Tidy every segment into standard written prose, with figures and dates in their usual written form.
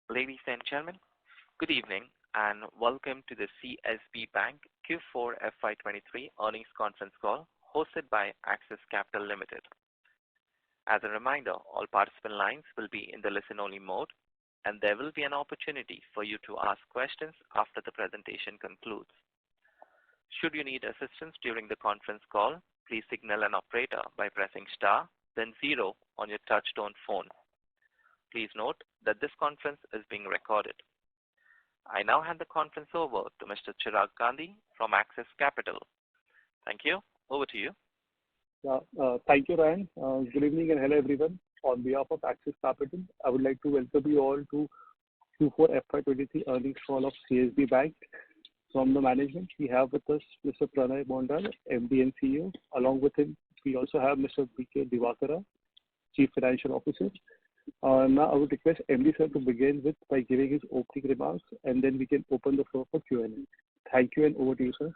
Ladies and gentlemen, good evening and welcome to the CSB Bank Q4 FY23 earnings conference call hosted by Axis Capital Limited. As a reminder, all participant lines will be in the listen-only mode, and there will be an opportunity for you to ask questions after the presentation concludes. Should you need assistance during the conference call, please signal an operator by pressing star, then 0 on your touch-tone phone. Please note that this conference is being recorded. I now hand the conference over to Mr. Chirag Gandhi from Axis Capital. Thank you. Over to you. Thank you, Ryan. Good evening and hello, everyone. On behalf of Axis Capital, I would like to welcome you all to Q4 FY23 earnings call of CSB Bank. From the management, we have with us Mr. Pranay Mondal, MD and CEO. Along with him, we also have Mr. B.K. Divakara, Chief Financial Officer. Now, I would request MD sir to begin by giving his opening remarks, and then we can open the floor for Q&A. Thank you, and over to you, sir.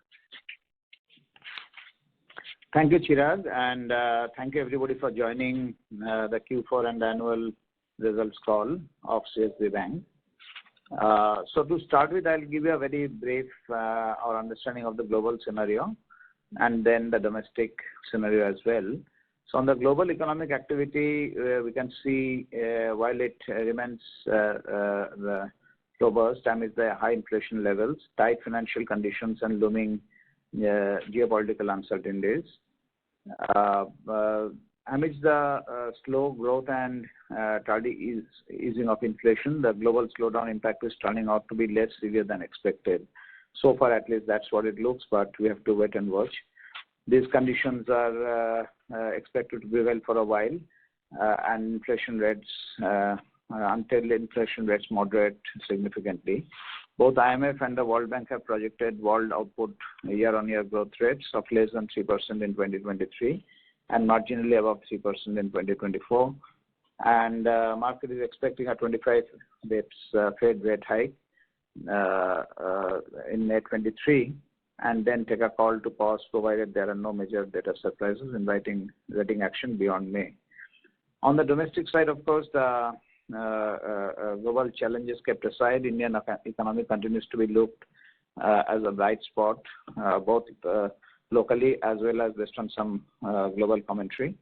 Thank you, Chirag, and thank you everybody for joining the Q4 and annual results call of CSB Bank. So to start with, I'll give you a very brief our understanding of the global scenario and then the domestic scenario as well. So on the global economic activity, we can see while it remains robust amidst the high inflation levels, tight financial conditions and looming geopolitical uncertainties. Amidst the slow growth and tardy easing of inflation, the global slowdown impact is turning out to be less severe than expected. So far, at least, that's what it looks, but we have to wait and watch. These conditions are expected to prevail for a while, and inflation rates, until inflation rates moderate significantly. Both IMF and the World Bank have projected world output year-on-year growth rates of less than 3% in 2023 and marginally above 3% in 2024. And market is expecting a 25 basis Fed rate hike in May 23, and then take a call to pause provided there are no major data surprises inviting rating action beyond May. On the domestic side, of course, the global challenges kept aside, Indian economy continues to be looked as a bright spot, both locally as well as based on some global commentary.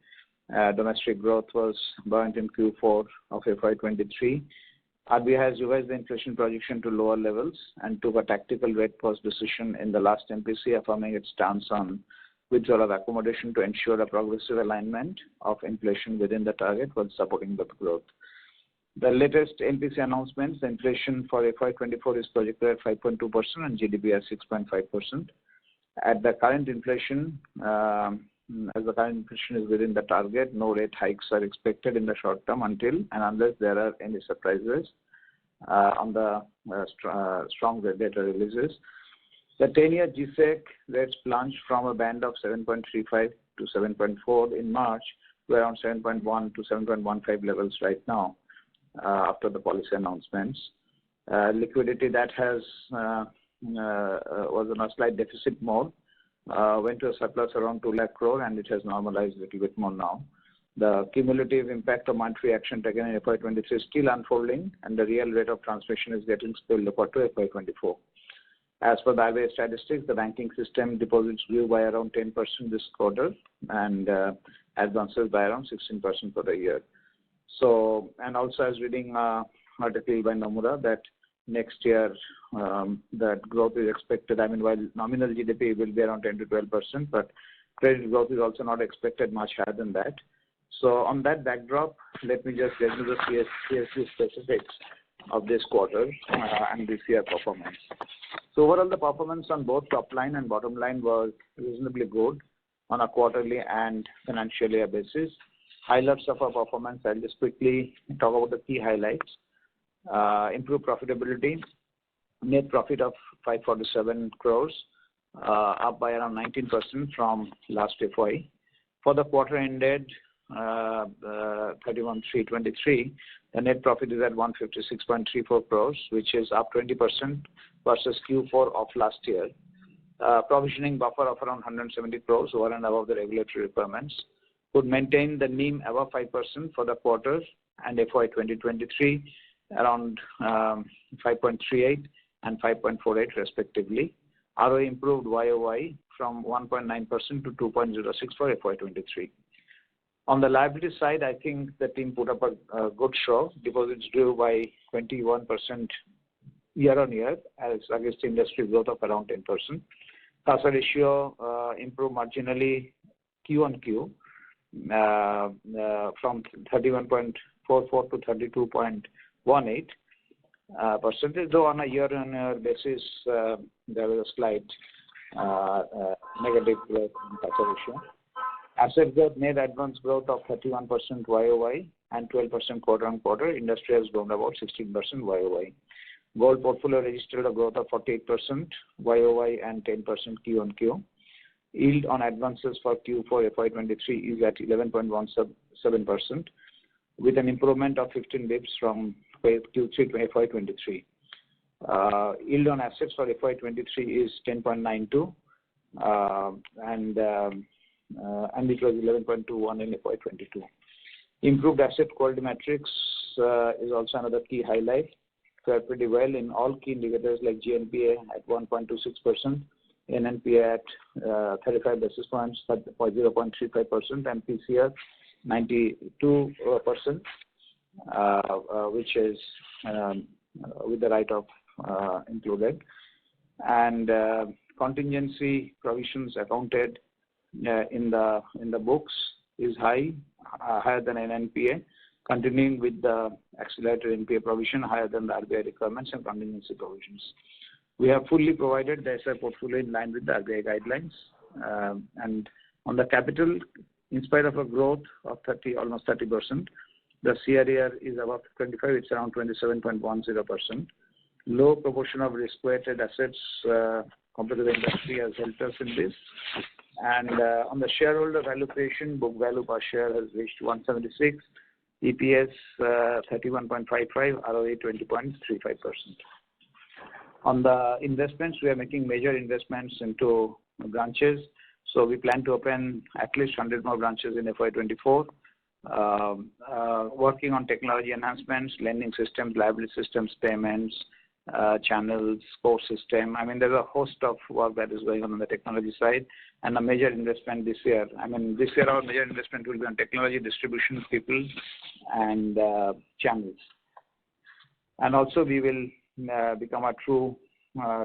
Domestic growth was buoyant in Q4 of FY23. RBI has revised the inflation projection to lower levels and took a tactical rate pause decision in the last MPC, affirming its stance on withdrawal of accommodation to ensure a progressive alignment of inflation within the target while supporting the growth. The latest MPC announcements, the inflation for FY24 is projected at 5.2% and GDP at 6.5%. At the current inflation, as the current inflation is within the target, no rate hikes are expected in the short term until and unless there are any surprises on the strong data releases. The 10-year GSEC rates plunged from a band of 7.35 to 7.4 in March to around 7.1 to 7.15 levels right now after the policy announcements. Liquidity that has was on a slight deficit mode. Went to a surplus around 2 lakh crore, and it has normalized a little bit more now. The cumulative impact of monetary action taken in FY23 is still unfolding, and the real rate of transmission is getting spilled over to FY24. As per the RBI statistics, the banking system deposits grew by around 10% this quarter, and advances by around 16% for the year. So, and also I was reading an article by Nomura that next year that growth is expected. I mean, while nominal GDP will be around 10 to 12%, but credit growth is also not expected much higher than that. So on that backdrop, let me just get into the CSB specifics of this quarter and this year performance. So overall, the performance on both top line and bottom line was reasonably good on a quarterly and financial year basis. Highlights of our performance, I'll just quickly talk about the key highlights. Improved profitability, net profit of 547 crores, up by around 19% from last FY. For the quarter ended 31/3/23, the net profit is at 156.34 crores, which is up 20% versus Q4 of last year. Provisioning buffer of around 170 crores over and above the regulatory requirements could maintain the NIM above 5% for the quarter and FY 2023 around 5.38 and 5.48 respectively. ROE improved YOY from 1.9% to 2.06 for FY23. On the liability side, I think the team put up a good show. Deposits grew by 21% year on year as against industry growth of around 10%. CASA ratio improved marginally Q on Q from 31.44 to 32.18 percentage, though on a year-on-year basis there was a slight negative growth in CASA ratio. Asset growth made advance growth of 31% YOY and 12% quarter on quarter. Industry has grown about 16% YOY. Gold portfolio registered a growth of 48% YOY and 10% Q on Q. Yield on advances for Q4 FY23 is at 11.17% with an improvement of 15 bips from Q3 to FY23. Yield on assets for FY23 is 10.92 and it was 11.21 in FY22. Improved asset quality metrics is also another key highlight. Fared pretty well in all key indicators like GNPA at 1.26%, NNPA at 35 basis points at 0.35%, and PCR 92%, which is with the write-off included. And contingency provisions accounted in the books is higher than NNPA, continuing with the accelerated NPA provision higher than the RBI requirements and contingency provisions. We have fully provided the SI portfolio in line with the RBI guidelines. And on the capital, in spite of a growth of almost 30%, the CRAR is above 25, it's around 27.10%. Low proportion of risk-weighted assets compared to the industry has helped us in this. And on the shareholder value creation, book value per share has reached 176, EPS 31.55, ROA 20.35%. On the investments, we are making major investments into branches. So we plan to open at least 100 more branches in FY24. Working on technology enhancements, lending systems, liability systems, payments, channels, core system. I mean, there's a host of work that is going on the technology side, and a major investment this year. I mean, this year our major investment will be on technology, distribution, people, and channels. And also we will become a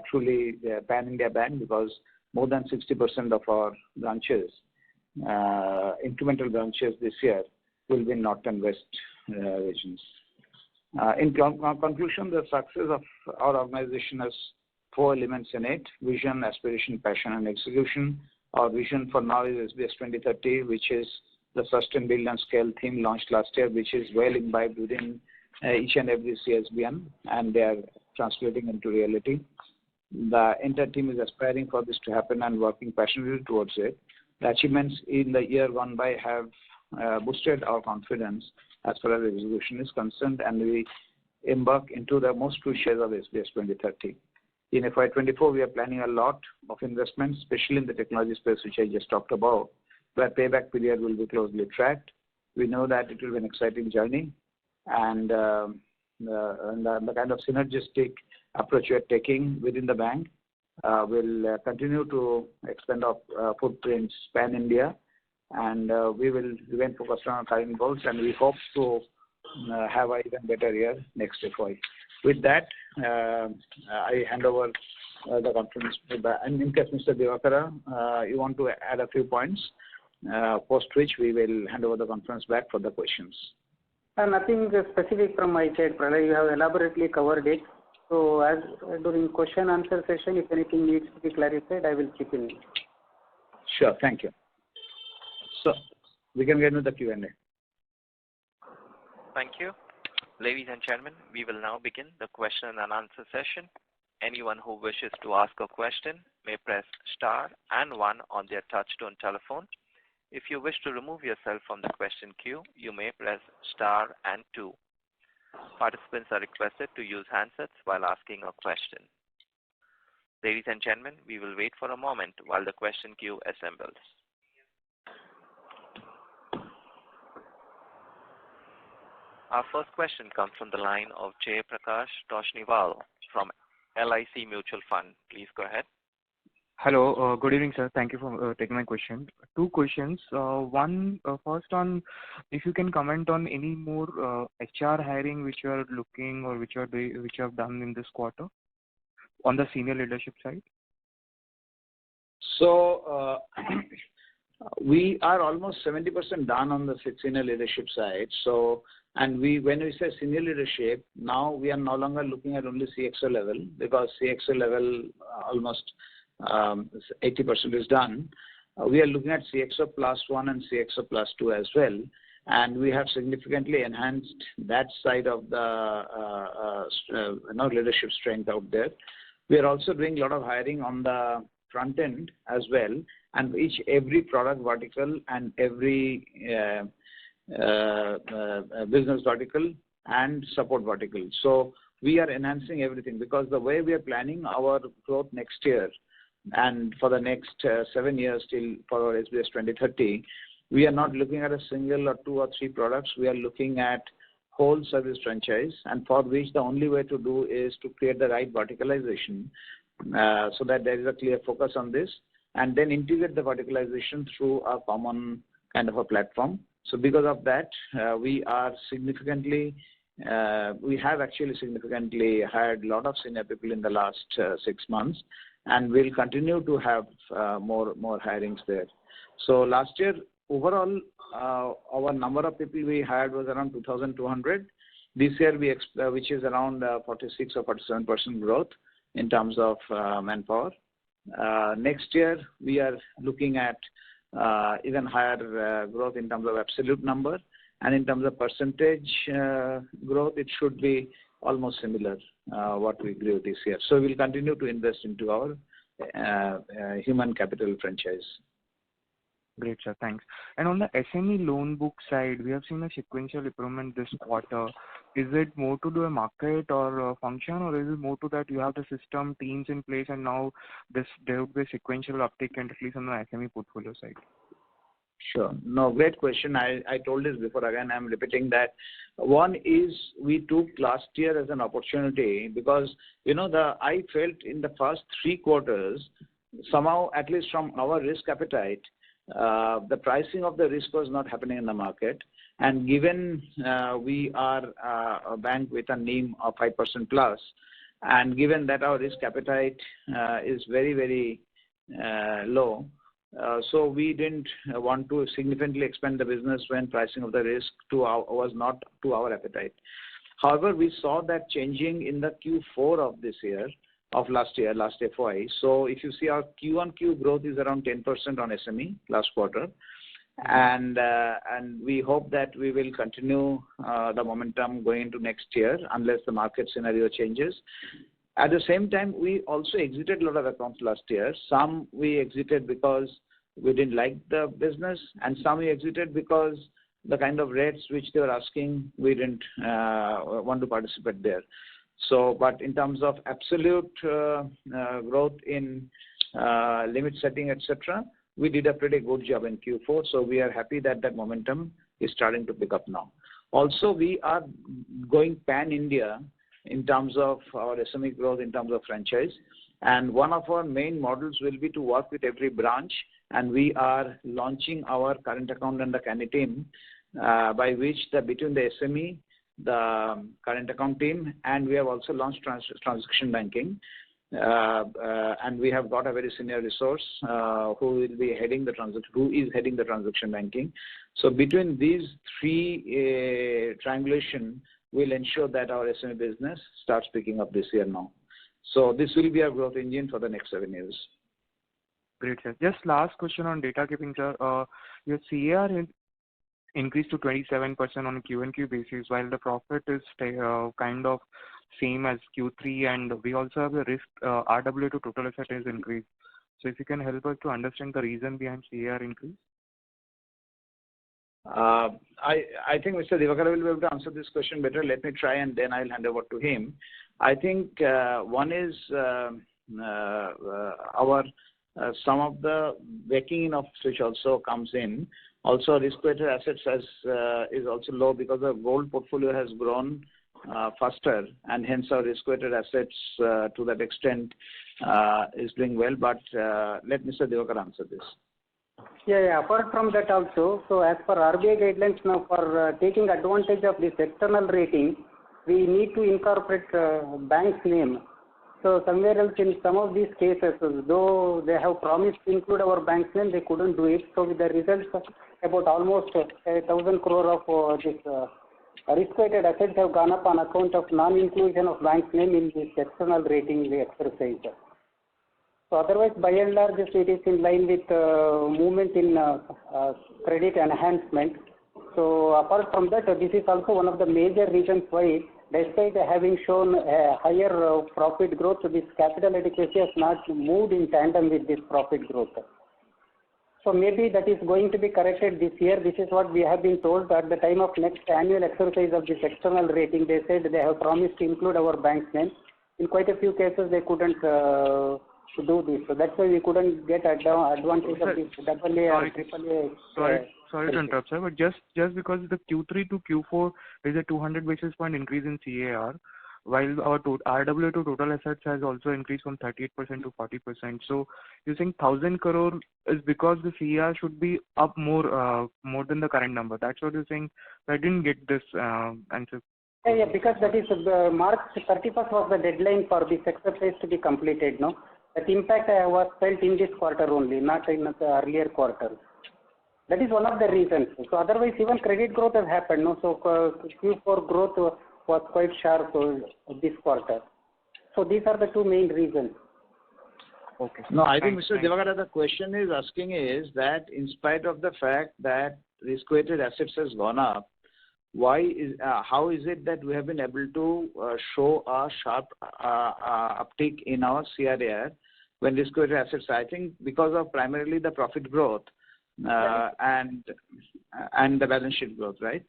truly pan-India bank, because more than 60% of our branches, incremental branches this year, will be in North and West regions. In conclusion, the success of our organization has 4 elements in it: vision, aspiration, passion, and execution. Our vision for now is SBS 2030, which is the sustain, build, and scale theme launched last year, which is well imbibed within each and every CSBN, and they are translating into reality. The entire team is aspiring for this to happen and working passionately towards it. The achievements in the year gone by have boosted our confidence as far as execution is concerned, and we embark into the most crucial of SBS 2030. In FY24, we are planning a lot of investments, especially in the technology space, which I just talked about, where payback period will be closely tracked. We know that it will be an exciting journey, and the kind of synergistic approach we are taking within the bank will continue to expand our footprints pan-India, and we will remain focused on our current goals, and we hope to have an even better year next FY. With that, I hand over the conference, and in case Mr. Divakara, you want to add a few points, post which we will hand over the conference back for the questions. Nothing specific from my side, Pralay. You have elaborately covered it. So as during question answer session, if anything needs to be clarified, I will chip in. Sure, thank you. So we can get into the Q&A. Thank you. Ladies and gentlemen, we will now begin the question and answer session. Anyone who wishes to ask a question may press star and 1 on their touchtone telephone. If you wish to remove yourself from the question queue, you may press star and 2. Participants are requested to use handsets while asking a question. Ladies and gentlemen, we will wait for a moment while the question queue assembles. Our first question comes from the line of Jay Prakash Toshniwal from LIC Mutual Fund. Please go ahead. Hello. Good evening, sir. Thank you for taking my question. Two questions. One, first on if you can comment on any more HR hiring which you are looking or which you have done in this quarter on the senior leadership side. So we are almost 70% done on the senior leadership side. So, and when we say senior leadership, now we are no longer looking at only CXO level, because CXO level almost 80% is done. We are looking at CXO +1 and CXO +2 as well, and we have significantly enhanced that side of the leadership strength out there. We are also doing a lot of hiring on the front end as well, and every product vertical and every business vertical and support vertical. So we are enhancing everything, because the way we are planning our growth next year and for the next 7 years till for our SBS 2030, we are not looking at a single or 2 or 3 products. We are looking at whole service franchise, and for which the only way to do is to create the right verticalization, so that there is a clear focus on this, and then integrate the verticalization through a common kind of a platform. So because of that, we have actually significantly hired a lot of senior people in the last 6 months, and we'll continue to have more hirings there. So last year, overall, our number of people we hired was around 2,200. This year, which is around 46 or 47% growth in terms of manpower. Next year, we are looking at even higher growth in terms of absolute number, and in terms of percentage growth, it should be almost similar what we grew this year. So we'll continue to invest into our human capital franchise. Great, sir. Thanks. And on the SME loan book side, we have seen a sequential improvement this quarter. Is it more to do a market or a function, or is it more to that you have the system teams in place and now there would be a sequential uptick, and at least on the SME portfolio side? Sure. No, great question. I told this before. Again, I'm repeating that. One is we took last year as an opportunity, because I felt in the first 3 quarters, somehow, at least from our risk appetite, the pricing of the risk was not happening in the market. And given we are a bank with a NIM of 5% plus, and given that our risk appetite is very, very low, so we didn't want to significantly expand the business when pricing of the risk was not to our appetite. However, we saw that changing in the Q4 of this year, of last FY. So if you see, our Q1Q growth is around 10% on SME last quarter, and we hope that we will continue the momentum going into next year unless the market scenario changes. At the same time, we also exited a lot of accounts last year. Some we exited because we didn't like the business, and some we exited because the kind of rates which they were asking, we didn't want to participate there. So, but in terms of absolute growth in limit setting, etc., we did a pretty good job in Q4. So we are happy that that momentum is starting to pick up now. Also, we are going pan-India in terms of our SME growth, in terms of franchise. And one of our main models will be to work with every branch, and we are launching our current account and the Canny team, by which between the SME, the current account team, and we have also launched transaction banking. And we have got a very senior resource who is heading the transaction banking. So between these 3 triangulation, will ensure that our SME business starts picking up this year now. So this will be our growth engine for the next 7 years. Great, sir. Just last question on data keeping, sir. Your CAR increased to 27% on a Q&Q basis, while the profit is kind of same as Q3, and we also have the risk RWA to total asset is increased. So if you can help us to understand the reason behind CAR increase. I think Mr. Divakar will be able to answer this question better. Let me try, and then I'll hand over to him. I think one is some of the backing of which also comes in. Also, risk-weighted assets is also low because the gold portfolio has grown faster, and hence our risk-weighted assets to that extent is doing well. But let Mr. Divakar answer this. Yeah. Apart from that also, so as per RBI guidelines now, for taking advantage of this external rating, we need to incorporate bank's name. So somewhere else in some of these cases, though they have promised to include our bank's name, they couldn't do it. So with the results, about almost 1,000 crore of this risk-weighted assets have gone up on account of non-inclusion of bank's name in this external rating exercise. So otherwise, by and large, it is in line with movement in credit enhancement. So apart from that, this is also one of the major reasons why, despite having shown a higher profit growth, this capital adequacy has not moved in tandem with this profit growth. So maybe that is going to be corrected this year. This is what we have been told at the time of next annual exercise of this external rating. They said they have promised to include our bank's name. In quite a few cases, they couldn't do this. So that's why we couldn't get advantage of this AA or AAA. Sorry to interrupt, sir, but just because the Q3 to Q4 is a 200 basis point increase in CAR, while our RWA to total assets has also increased from 38% to 40%. So you think 1,000 crore is because the CAR should be up more than the current number. That's what you're saying. I didn't get this answer. Yeah, because that is March 31st was the deadline for this exercise to be completed. No, that impact was felt in this quarter only, not in the earlier quarter. That is one of the reasons. So otherwise, even credit growth has happened. No, so Q4 growth was quite sharp this quarter. So these are the two main reasons. Okay. No, I think Mr. Divakar, the question is asking is that in spite of the fact that risk-weighted assets has gone up, how is it that we have been able to show a sharp uptick in our CRAR when risk-weighted assets? I think because of primarily the profit growth and the balance sheet growth, right?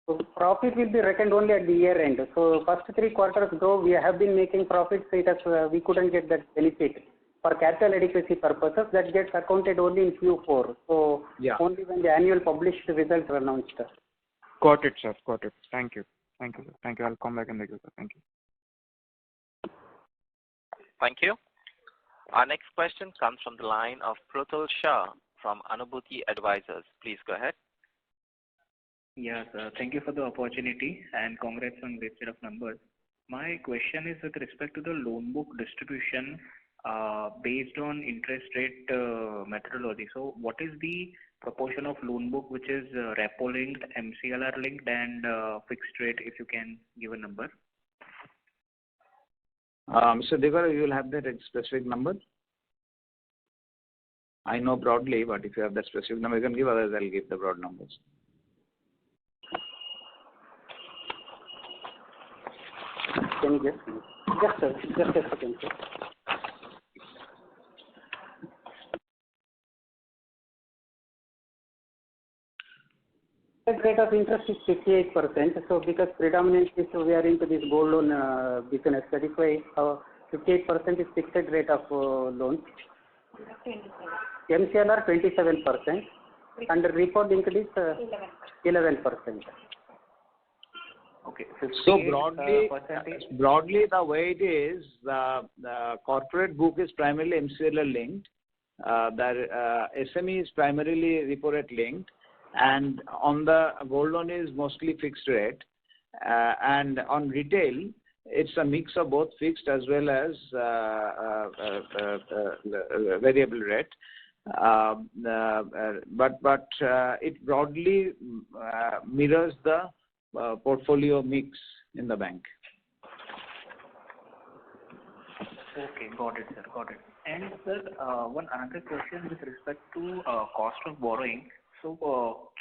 So profit will be reckoned only at the year end. So first 3 quarters, though we have been making profits, we couldn't get that benefit. For capital adequacy purposes, that gets accounted only in Q4. So only when the annual published results are announced. Got it, sir. Got it. Thank you. Thank you, sir. Thank you. I'll come back and make it, sir. Thank you. Thank you. Our next question comes from the line of Pruthul Shah from Anubhuti Advisors. Please go ahead. Yes, thank you for the opportunity and congrats on great set of numbers. My question is with respect to the loan book distribution based on interest rate methodology. So what is the proportion of loan book which is repo linked, MCLR linked and fixed rate, if you can give a number? Mr. Divakar, you will have that specific number? I know broadly, but if you have that specific number, you can give, otherwise I'll give the broad numbers. Can you just a second, sir. The rate of interest is 58%. So because predominantly we are into this gold loan business, that is why 58% is fixed rate of loans. MCLR 27% and repo linked is 11%. Okay. So broadly, the way it is, the corporate book is primarily MCLR linked. The SME is primarily repo rate linked, and on the gold loan is mostly fixed rate, and on retail it's a mix of both fixed as well as variable rate. But it broadly mirrors the portfolio mix in the bank. Okay, got it, sir. Got it. And sir, one another question with respect to cost of borrowing. So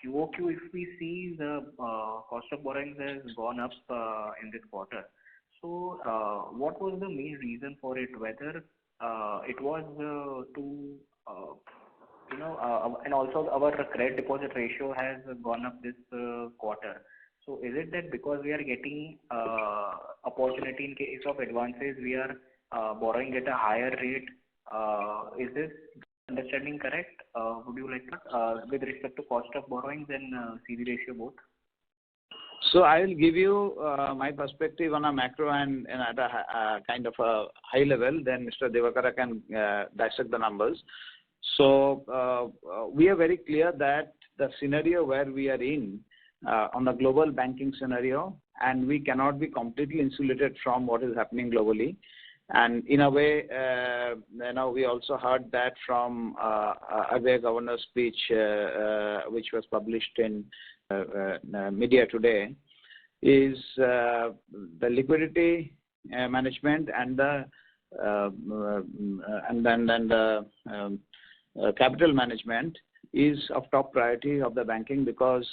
QOQ, if we see the cost of borrowing has gone up in this quarter. So what was the main reason for it? Whether it was and also our credit deposit ratio has gone up this quarter. So is it that because we are getting opportunity in case of advances, we are borrowing at a higher rate? Is this understanding correct? Would you like to, with respect to cost of borrowings and CD ratio both? So I will give you my perspective on a macro and at a kind of a high level. Then Mr. Devakara can dissect the numbers. So we are very clear that the scenario where we are in on the global banking scenario, and we cannot be completely insulated from what is happening globally. And in a way, we also heard that from RBI governor's speech, which was published in media today, is the liquidity management and the capital management is of top priority of the banking, because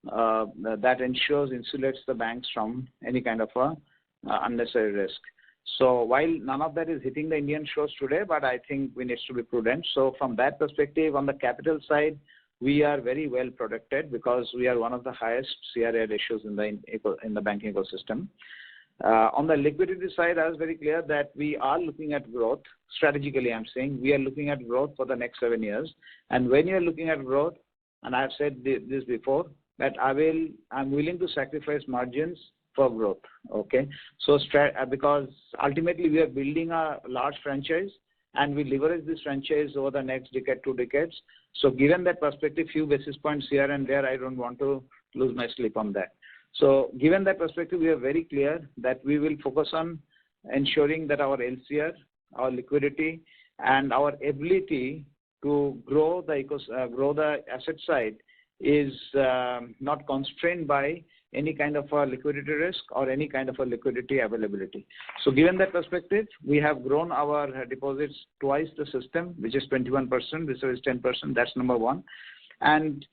that insulates the banks from any kind of unnecessary risk. So while none of that is hitting the Indian shores today, but I think we need to be prudent. So from that perspective, on the capital side, we are very well protected because we are one of the highest CRA ratios in the banking ecosystem. On the liquidity side, I was very clear that we are looking at growth. Strategically, I'm saying we are looking at growth for the next 7 years. And when you are looking at growth, and I've said this before, that I'm willing to sacrifice margins for growth. Okay, so because ultimately we are building a large franchise, and we leverage this franchise over the next decade, 2 decades. So given that perspective, few basis points here and there, I don't want to lose my sleep on that. So given that perspective, we are very clear that we will focus on ensuring that our LCR, our liquidity, and our ability to grow the asset side is not constrained by any kind of a liquidity risk or any kind of a liquidity availability. So given that perspective, we have grown our deposits twice the system, which is 21%, this is 10%, that's number one. And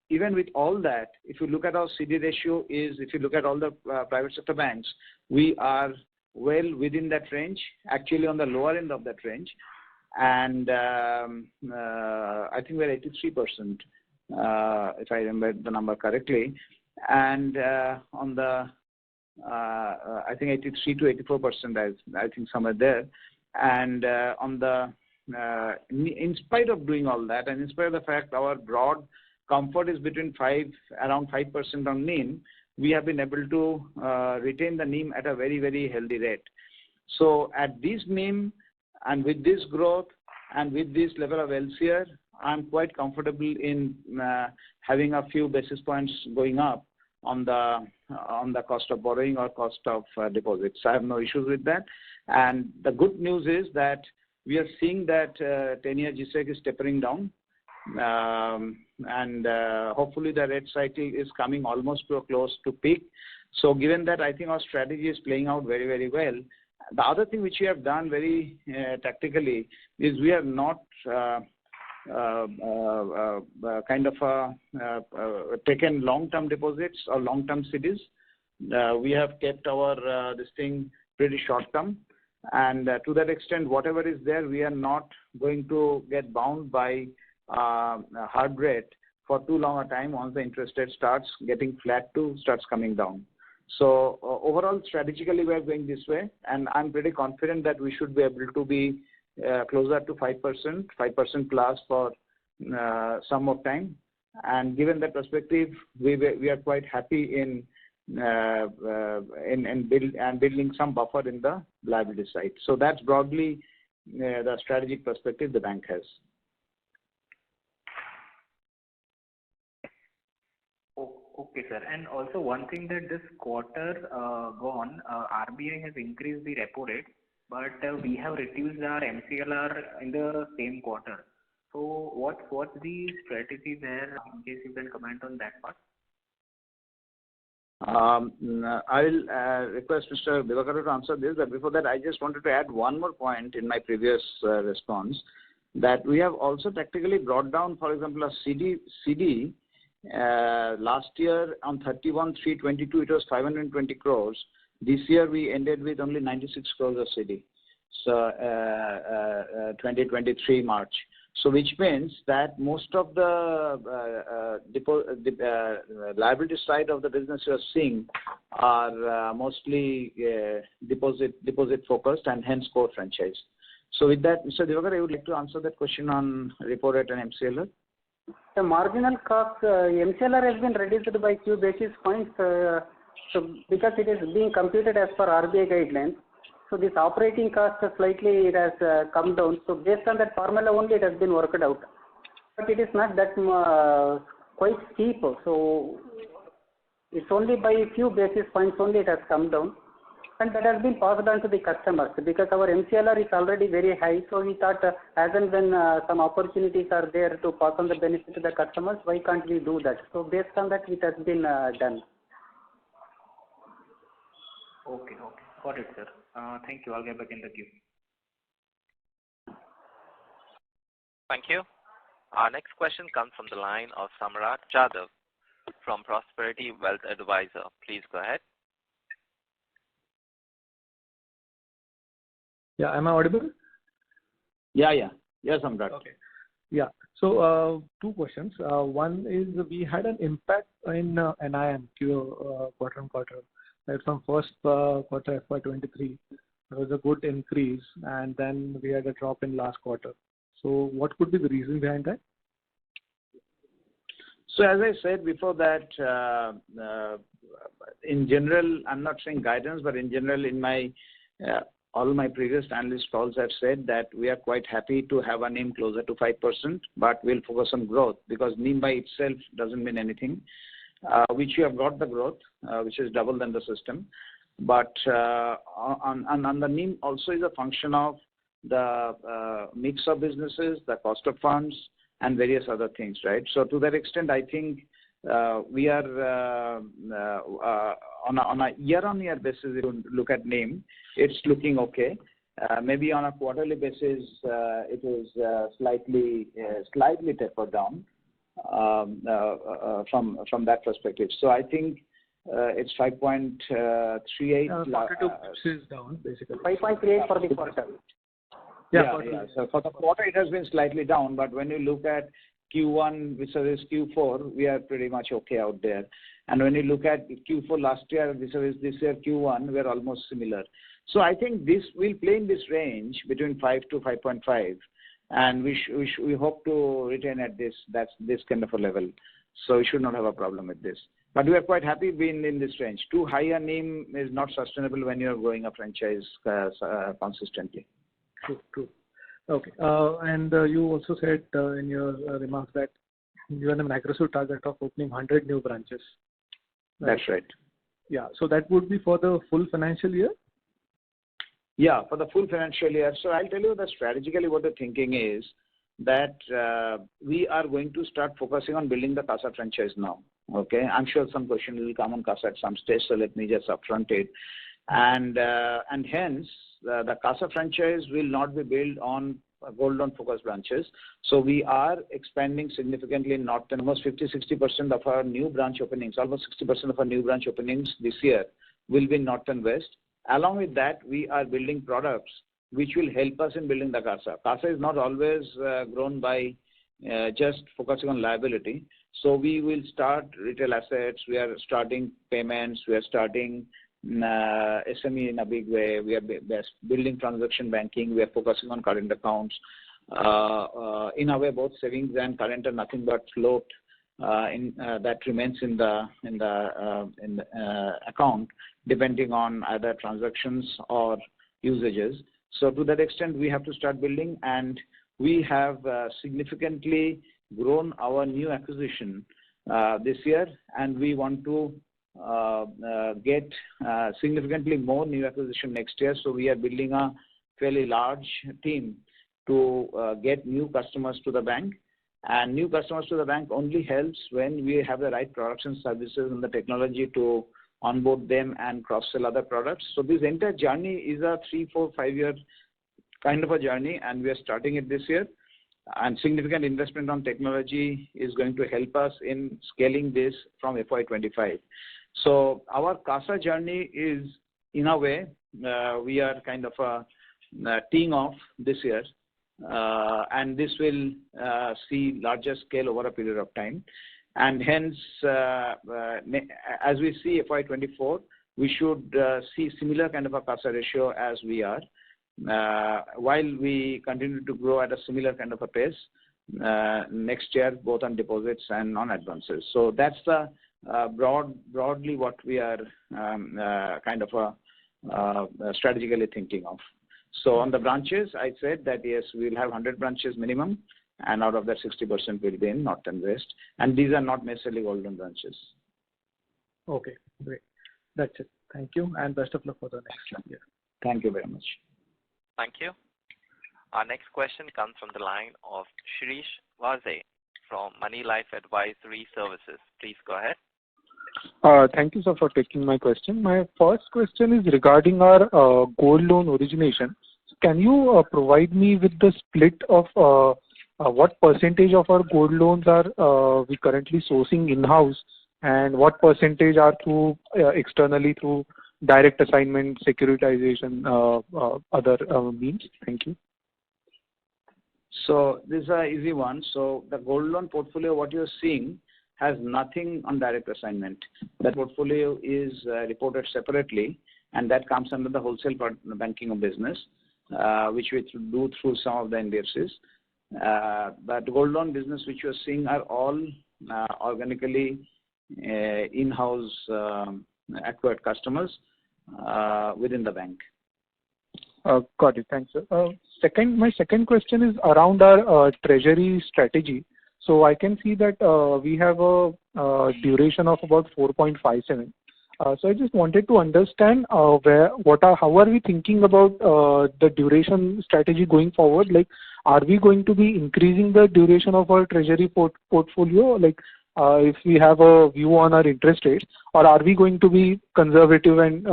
even with all that, if you look at our CD ratio if you look at all the private sector banks, we are well within that range, actually on the lower end of that range. And I think we're 83%, if I remember the number correctly. And on the, I think 83 to 84%, I think somewhere there. And on the, in spite of doing all that, and in spite of the fact our broad comfort is between around 5% on NIM, we have been able to retain the NIM at a very, very healthy rate. So at this NIM and with this growth and with this level of LCR, I'm quite comfortable in having a few basis points going up on the cost of borrowing or cost of deposits. I have no issues with that. And the good news is that we are seeing that 10-year GSEC is tapering down. And hopefully the rate cycle is coming almost to a close to peak. So given that, I think our strategy is playing out very, very well. The other thing which we have done very tactically is we have not taken long-term deposits or long-term CDs. We have kept our this thing pretty short-term. And to that extent, whatever is there, we are not going to get bound by hard rate for too long a time once the interest rate starts getting flat to starts coming down. So overall, strategically, we are going this way, and I'm pretty confident that we should be able to be closer to 5% plus for some more time. And given that perspective, we are quite happy in building some buffer in the liability side. So that's broadly the strategic perspective the bank has. Okay, sir. And also one thing that this quarter gone, RBI has increased the repo rate, but we have reduced our MCLR in the same quarter. So what's the strategy there, in case you can comment on that part? I will request Mr. Devakara to answer this, but before that, I just wanted to add one more point in my previous response, that we have also tactically brought down, for example, a CD. Last year on 31/3/22, it was 520 crores. This year we ended with only 96 crores of CD. So 2023 March. So which means that most of the liability side of the business you are seeing are mostly deposit focused and hence core franchise. So with that, Mr. Divakar, I would like to answer that question on repo rate and MCLR. The marginal cost, MCLR has been reduced by few basis points, so because it is being computed as per RBI guidelines. So this operating cost slightly it has come down. So based on that formula only it has been worked out. But it is not that quite steep. So it's only by a few basis points only it has come down. And that has been passed on to the customers because our MCLR is already very high. So we thought as and when some opportunities are there to pass on the benefit to the customers, why can't we do that? So based on that it has been done. Okay. Got it, sir. Thank you. I'll get back in the queue. Thank you. Our next question comes from the line of Samrat Jadhav from Prosperity Wealth Advisor. Please go ahead. Yeah, am I audible? Yeah. Yes, Samrat. Okay. Yeah. So two questions. One is we had an impact in NIM quarter on quarter. Right from first quarter FY23, there was a good increase, and then we had a drop in last quarter. So what could be the reason behind that? So as I said before that, in general, I'm not saying guidance, but in general, in my all my previous analyst calls have said that we are quite happy to have a NIM closer to 5%, but we'll focus on growth because NIM by itself doesn't mean anything. Which you have got the growth, which is double than the system. But on the NIM also is a function of the mix of businesses, the cost of funds, and various other things, right? So to that extent, I think we are on a year-on-year basis, if you look at NIM, it's looking okay. Maybe on a quarterly basis, it is slightly tapered down. From that perspective. So I think it's 5.38. 42 is down, basically. 5.38 for the quarter. Yeah. So for the quarter, it has been slightly down, but when you look at Q1 versus Q4, we are pretty much okay out there. And when you look at Q4 last year versus this year Q1, we are almost similar. So I think this will play in this range between 5 to 5.5. And we hope to retain at this kind of a level. So we should not have a problem with this. But we are quite happy being in this range. Too high a NIM is not sustainable when you are growing a franchise consistently. True. Okay. And you also said in your remarks that you have an aggressive target of opening 100 new branches. Right? That's right. Yeah. So that would be for the full financial year? Yeah, for the full financial year. So I'll tell you that strategically what the thinking is that we are going to start focusing on building the CASA franchise now. Okay, I'm sure some question will come on CASA at some stage, so let me just upfront it. And hence the CASA franchise will not be built on gold loan focused branches. So we are expanding significantly in North and almost 50-60% of our new branch openings, almost 60% of our new branch openings this year will be North and West. Along with that, we are building products which will help us in building the CASA. CASA is not always grown by just focusing on liability. So we will start retail assets. We are starting payments. We are starting SME in a big way. We are building transaction banking. We are focusing on current accounts. In a way, both savings and current are nothing but float that remains in the account, depending on either transactions or usages. So to that extent, we have to start building, and we have significantly grown our new acquisition this year, and we want to get significantly more new acquisition next year. So we are building a fairly large team to get new customers to the bank. And new customers to the bank only helps when we have the right products and services and the technology to onboard them and cross-sell other products. So this entire journey is a 3, 4, 5-year kind of a journey, and we are starting it this year. And significant investment on technology is going to help us in scaling this from FY25. So our CASA journey is, in a way, we are kind of teeing off this year. And this will see larger scale over a period of time. And hence, as we see FY24, we should see similar kind of a CASA ratio as we are. while we continue to grow at a similar kind of a pace next year, both on deposits and on advances. So that's the broadly what we are kind of strategically thinking of. So on the branches, I said that yes, we'll have 100 branches minimum, and out of that 60% will be in North and West. And these are not necessarily gold loan branches. Okay, great. That's it. Thank you, and best of luck for the next year. Thank you very much. Thank you. Our next question comes from the line of Shirish Vaze from Money Life Advisory Services. Please go ahead. Thank you, sir, for taking my question. My first question is regarding our gold loan origination. Can you provide me with the split of what percentage of our gold loans are we currently sourcing in-house, and what percentage are through externally through direct assignment, securitization, other means? Thank you. So this is an easy one. So the gold loan portfolio, what you're seeing, has nothing on direct assignment. That portfolio is reported separately, and that comes under the wholesale banking of business, which we do through some of the NBFCs. But gold loan business which you're seeing are all organically in-house acquired customers within the bank. Got it. Thanks, sir. My second question is around our treasury strategy. So I can see that we have a duration of about 4.57. So I just wanted to understand how are we thinking about the duration strategy going forward? Like, are we going to be increasing the duration of our treasury portfolio? Like, if we have a view on our interest rates, or are we going to be conservative and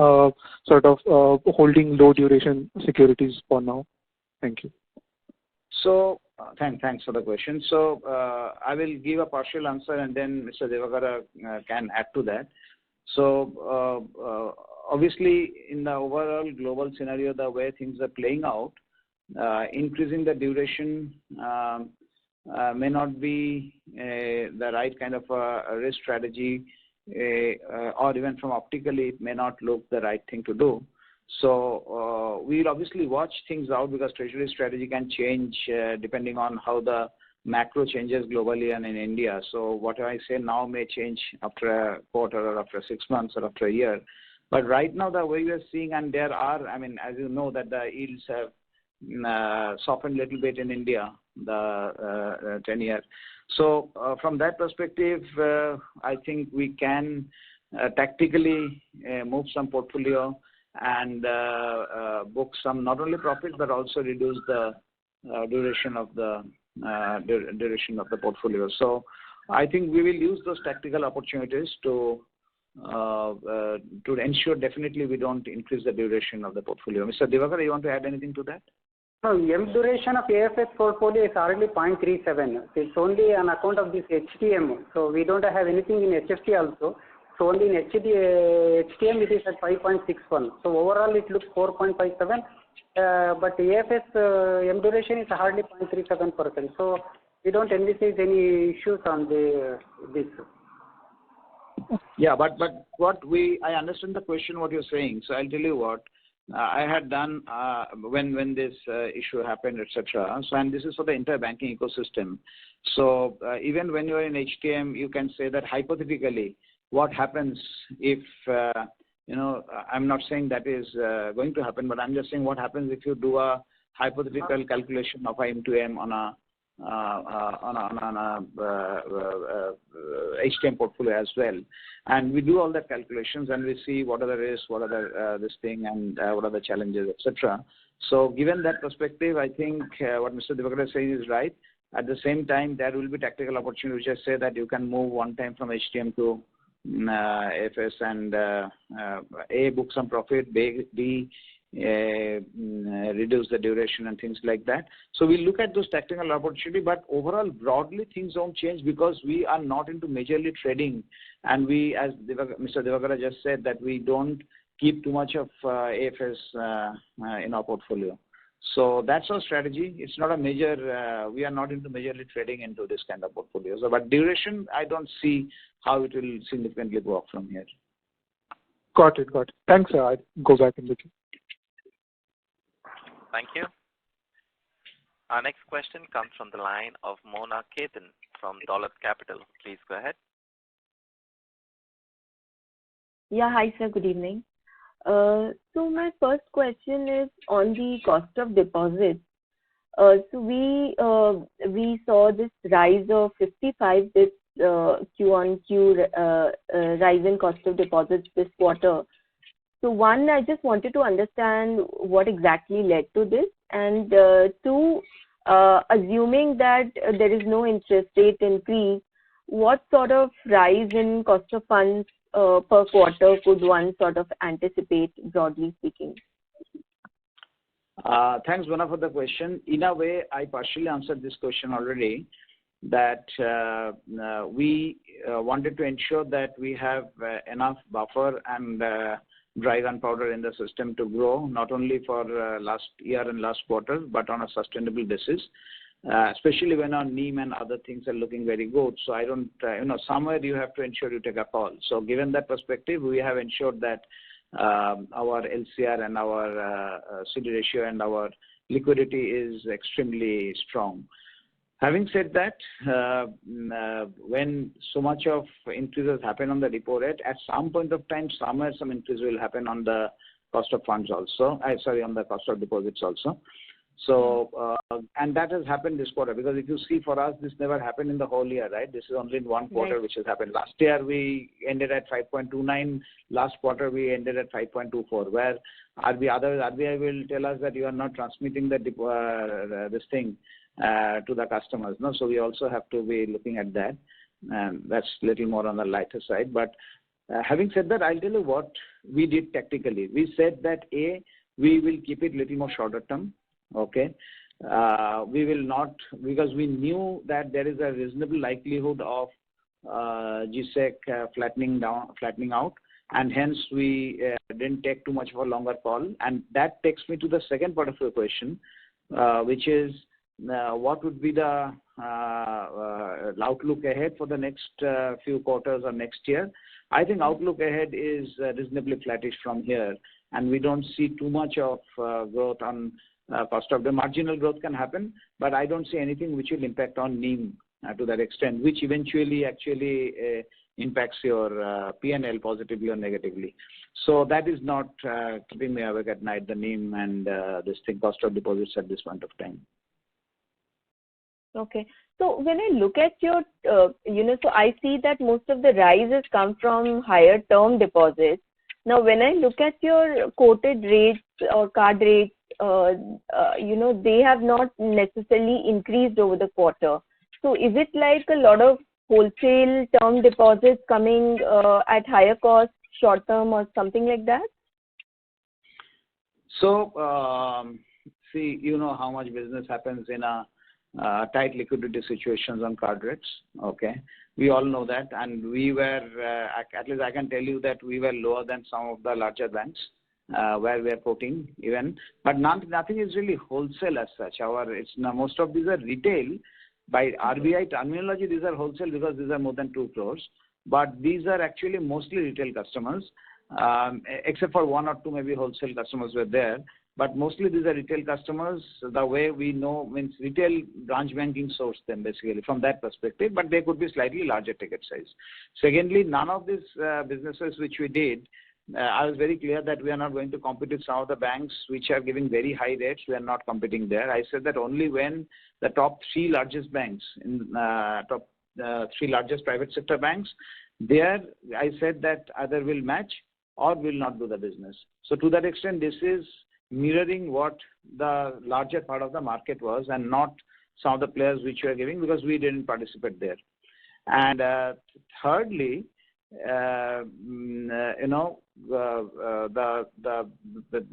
sort of holding low duration securities for now? Thank you. So thanks for the question. So I will give a partial answer, and then Mr. Devagara can add to that. So obviously, in the overall global scenario, the way things are playing out, increasing the duration may not be the right kind of a risk strategy, or even from optically, it may not look the right thing to do. So we'll obviously watch things out, because treasury strategy can change depending on how the macro changes globally and in India. So what I say now may change after a quarter, or after 6 months, or after a year. But right now, the way we are seeing, and there are, I mean, as you know, that the yields have softened a little bit in India, the 10-year. So from that perspective, I think we can tactically move some portfolio and book some not only profit, but also reduce the duration of the portfolio. So I think we will use those tactical opportunities to ensure definitely we don't increase the duration of the portfolio. Mr. Devagara, you want to add anything to that? No, M duration of AFS portfolio is hardly 0.37. It's only on account of this HTM. So we don't have anything in HFT also. So only in HTM it is at 5.61. So overall it looks 4.57. But AFS M duration is hardly 0.37%. So we don't envisage any issues on this. Yeah, but I understand the question what you're saying. So I'll tell you what I had done when this issue happened, etc. So, and this is for the entire banking ecosystem. So even when you are in HTM, you can say that hypothetically, what happens if I'm not saying that is going to happen, but I'm just saying what happens if you do a hypothetical calculation of M to M on a HTM portfolio as well, and we do all that calculations, and we see what are the risks, what are the this thing, and what are the challenges, etc. So given that perspective, I think what Mr. Devagara is saying is right. At the same time, there will be tactical opportunity, which I say that you can move one time from HTM to AFS and A, book some profit, B, reduce the duration and things like that. So we look at those tactical opportunity, but overall, broadly, things don't change because we are not into majorly trading, and we, as Mr. Devagara just said, that we don't keep too much of AFS in our portfolio. So that's our strategy. It's not a major, we are not into majorly trading into this kind of portfolio. So, but duration, I don't see how it will significantly go up from here. Got it. Thanks, sir. I'll go back in the queue. Thank you. Our next question comes from the line of Mona Ketan from Dolat Capital. Please go ahead. Yeah, hi sir, good evening. So my first question is on the cost of deposits. So we saw this rise of 55 bits Q on Q rise in cost of deposits this quarter. So one, I just wanted to understand what exactly led to this, and two, assuming that there is no interest rate increase, what sort of rise in cost of funds per quarter could one sort of anticipate, broadly speaking? Thanks, Mona, for the question. In a way, I partially answered this question already, that we wanted to ensure that we have enough buffer and dry gunpowder in the system to grow, not only for last year and last quarter, but on a sustainable basis, especially when our NIM and other things are looking very good. So I don't, somewhere you have to ensure you take a call. So given that perspective, we have ensured that our LCR and our CD ratio and our liquidity is extremely strong. Having said that, when so much of increases happen on the repo rate, at some point of time, somewhere some increase will happen on the cost of funds also. On the cost of deposits also. So, and that has happened this quarter, because if you see, for us, this never happened in the whole year, right? This is only in one quarter which has happened. Last year we ended at 5.29. Last quarter we ended at 5.24. Where RBI will tell us that you are not transmitting the this thing to the customers. No, so we also have to be looking at that, and that's a little more on the lighter side. But having said that, I'll tell you what we did tactically. We said that we will keep it little more shorter term. Okay, we will not, because we knew that there is a reasonable likelihood of GSEC flattening out, and hence we didn't take too much of a longer call. And that takes me to the second part of your question, which is what would be the outlook ahead for the next few quarters or next year. I think outlook ahead is reasonably flattish from here, and we don't see too much of growth on cost of the marginal growth can happen, but I don't see anything which will impact on NIM to that extent, which eventually actually impacts your P&L positively or negatively. So that is not keeping me awake at night, the NIM and this thing, cost of deposits at this point of time. Okay. So when I look at your, so I see that most of the rises come from higher term deposits. Now, when I look at your quoted rates or card rates, they have not necessarily increased over the quarter. So is it like a lot of wholesale term deposits coming at higher cost, short term, or something like that? So, see, you know how much business happens in a tight liquidity situations on card rates. Okay, we all know that, and we were at least I can tell you that we were lower than some of the larger banks where we are quoting even, but nothing is really wholesale as such. Most of these are retail. By RBI terminology, these are wholesale because these are more than 2 crores, but these are actually mostly retail customers, except for 1 or 2 maybe wholesale customers were there. But mostly these are retail customers. The way we know means retail branch banking source them basically from that perspective, but they could be slightly larger ticket size. Secondly, none of these businesses which we did, I was very clear that we are not going to compete with some of the banks which are giving very high rates. We are not competing there. I said that only when the top 3 largest banks, top 3 largest private sector banks, there I said that either will match or will not do the business. So to that extent, this is mirroring what the larger part of the market was and not some of the players which we are giving, because we didn't participate there. And thirdly, the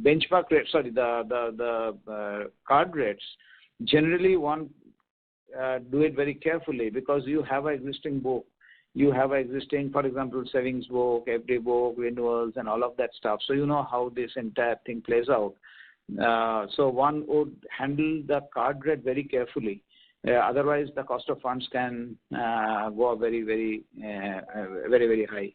benchmark rate, the card rates, generally one do it very carefully, because you have an existing book. You have existing, for example, savings book, FD book, renewals, and all of that stuff. So you know how this entire thing plays out. So one would handle the card rate very carefully. Otherwise, the cost of funds can go up very, very high.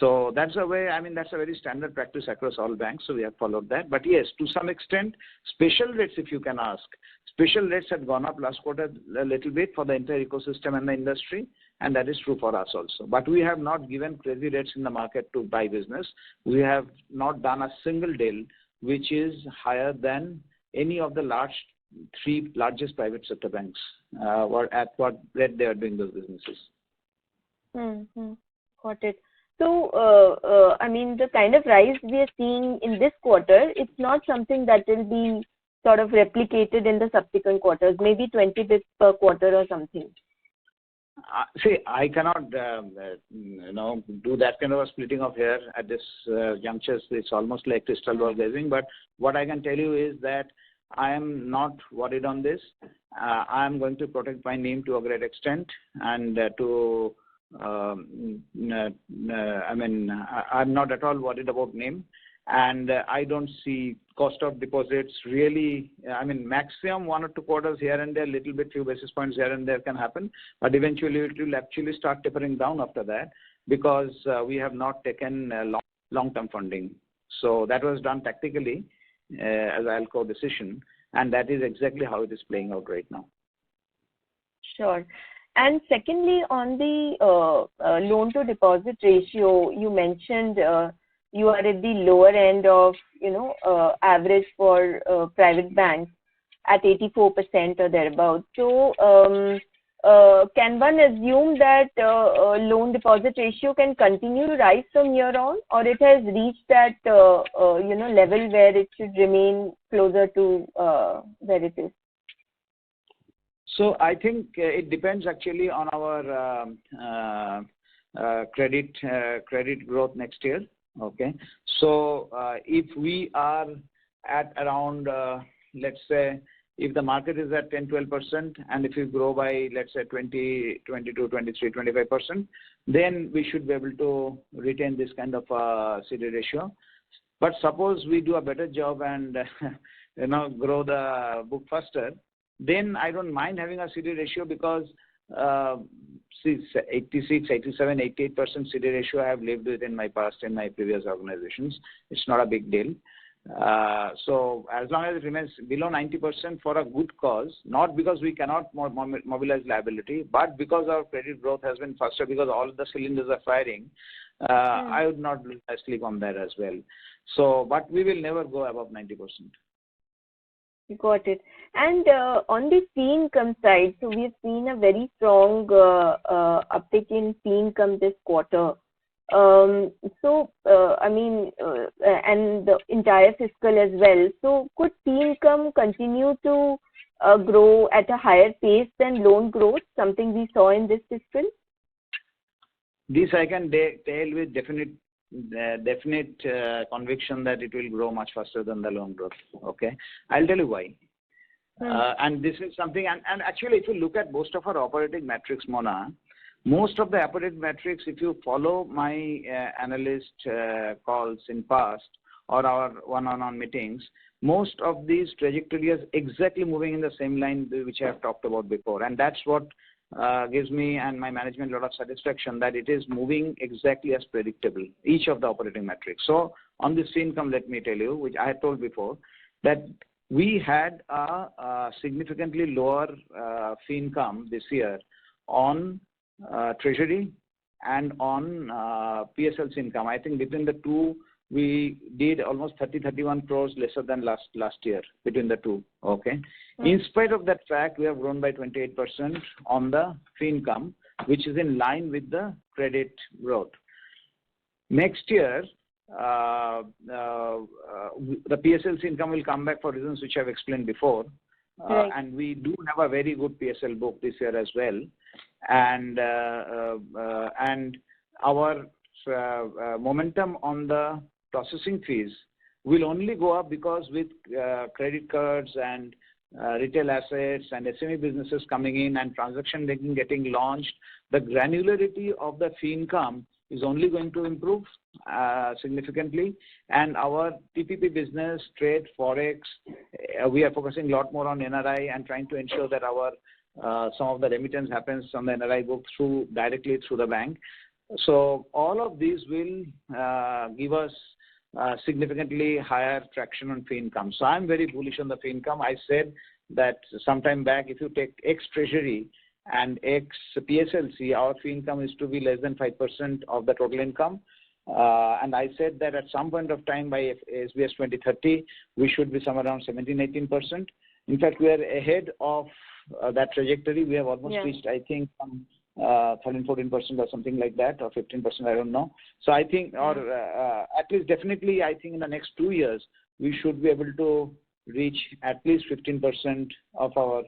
So that's the way, I mean, that's a very standard practice across all banks, so we have followed that. But yes, to some extent, special rates, if you can ask, special rates had gone up last quarter a little bit for the entire ecosystem and the industry, and that is true for us also. But we have not given crazy rates in the market to buy business. We have not done a single deal which is higher than any of the three largest private sector banks or at what rate they are doing those businesses. Mm-hmm. Got it. So, I mean, the kind of rise we are seeing in this quarter, it's not something that will be sort of replicated in the subsequent quarters, maybe 20 bits per quarter or something. See, I cannot, do that kind of a splitting of hair at this juncture. It's almost like crystal ball gazing. But what I can tell you is that I am not worried on this. I am going to protect my name to a great extent, and I'm not at all worried about name, and I don't see cost of deposits really. I mean, maximum 1 or 2 quarters here and there, little bit, few basis points here and there can happen, but eventually it will actually start tapering down after that, because we have not taken long-term funding. So that was done tactically as a ALCO decision, and that is exactly how it is playing out right now. Sure. And secondly, on the loan to deposit ratio, you mentioned you are at the lower end of, average for private banks at 84% or thereabouts. So can one assume that loan deposit ratio can continue to rise from here on, or it has reached that, level where it should remain closer to where it is? So I think it depends actually on our credit growth next year. Okay. So if we are at around, let's say, if the market is at 10-12%, and if we grow by, let's say, 20, 22, 23, 25%, then we should be able to retain this kind of CD ratio. But suppose we do a better job and grow the book faster, then I don't mind having a CD ratio, because 86, 87, 88% CD ratio I have lived with in my past, in my previous organizations. It's not a big deal. So as long as it remains below 90% for a good cause, not because we cannot mobilize liability, but because our credit growth has been faster, because all the cylinders are firing, I would not lose my sleep on that as well. So, but we will never go above 90%. Got it. And on the fee income side, so we've seen a very strong uptick in fee income this quarter. And the entire fiscal as well. So could fee income continue to grow at a higher pace than loan growth, something we saw in this fiscal? This I can tell with definite conviction that it will grow much faster than the loan growth. Okay, I'll tell you why. And this is something, and actually, if you look at most of our operating metrics, Mona, most of the operating metrics, if you follow my analyst calls in past or our one-on-one meetings, most of these trajectories exactly moving in the same line which I have talked about before, and that's what gives me and my management a lot of satisfaction, that it is moving exactly as predictable, each of the operating metrics. So on this fee income, let me tell you, which I had told before, that we had a significantly lower fee income this year on treasury and on PSLC income. I think between the two, we did almost 31 crores lesser than last year between the two. Okay. In spite of that fact, we have grown by 28% on the fee income, which is in line with the credit growth. Next year, the PSLC income will come back for reasons which I've explained before. Right. And we do have a very good PSL book this year as well. And our momentum on the processing fees will only go up, because with credit cards and retail assets and SME businesses coming in and transaction banking getting launched, the granularity of the fee income is only going to improve significantly. And our TPP business, trade, forex, we are focusing a lot more on NRI and trying to ensure that our some of the remittance happens on the NRI book directly through the bank. So all of these will give us significantly higher traction on fee income. So I'm very bullish on the fee income. I said that sometime back, if you take X Treasury and X PSLC, our fee income is to be less than 5% of the total income. And I said that at some point of time by SBS 2030, we should be somewhere around 17-18%. In fact, we are ahead of that trajectory. We have almost reached, I think, 13-14% or something like that, or 15%, I don't know. So I think, or at least definitely, I think in the next 2 years, we should be able to reach at least 15% of our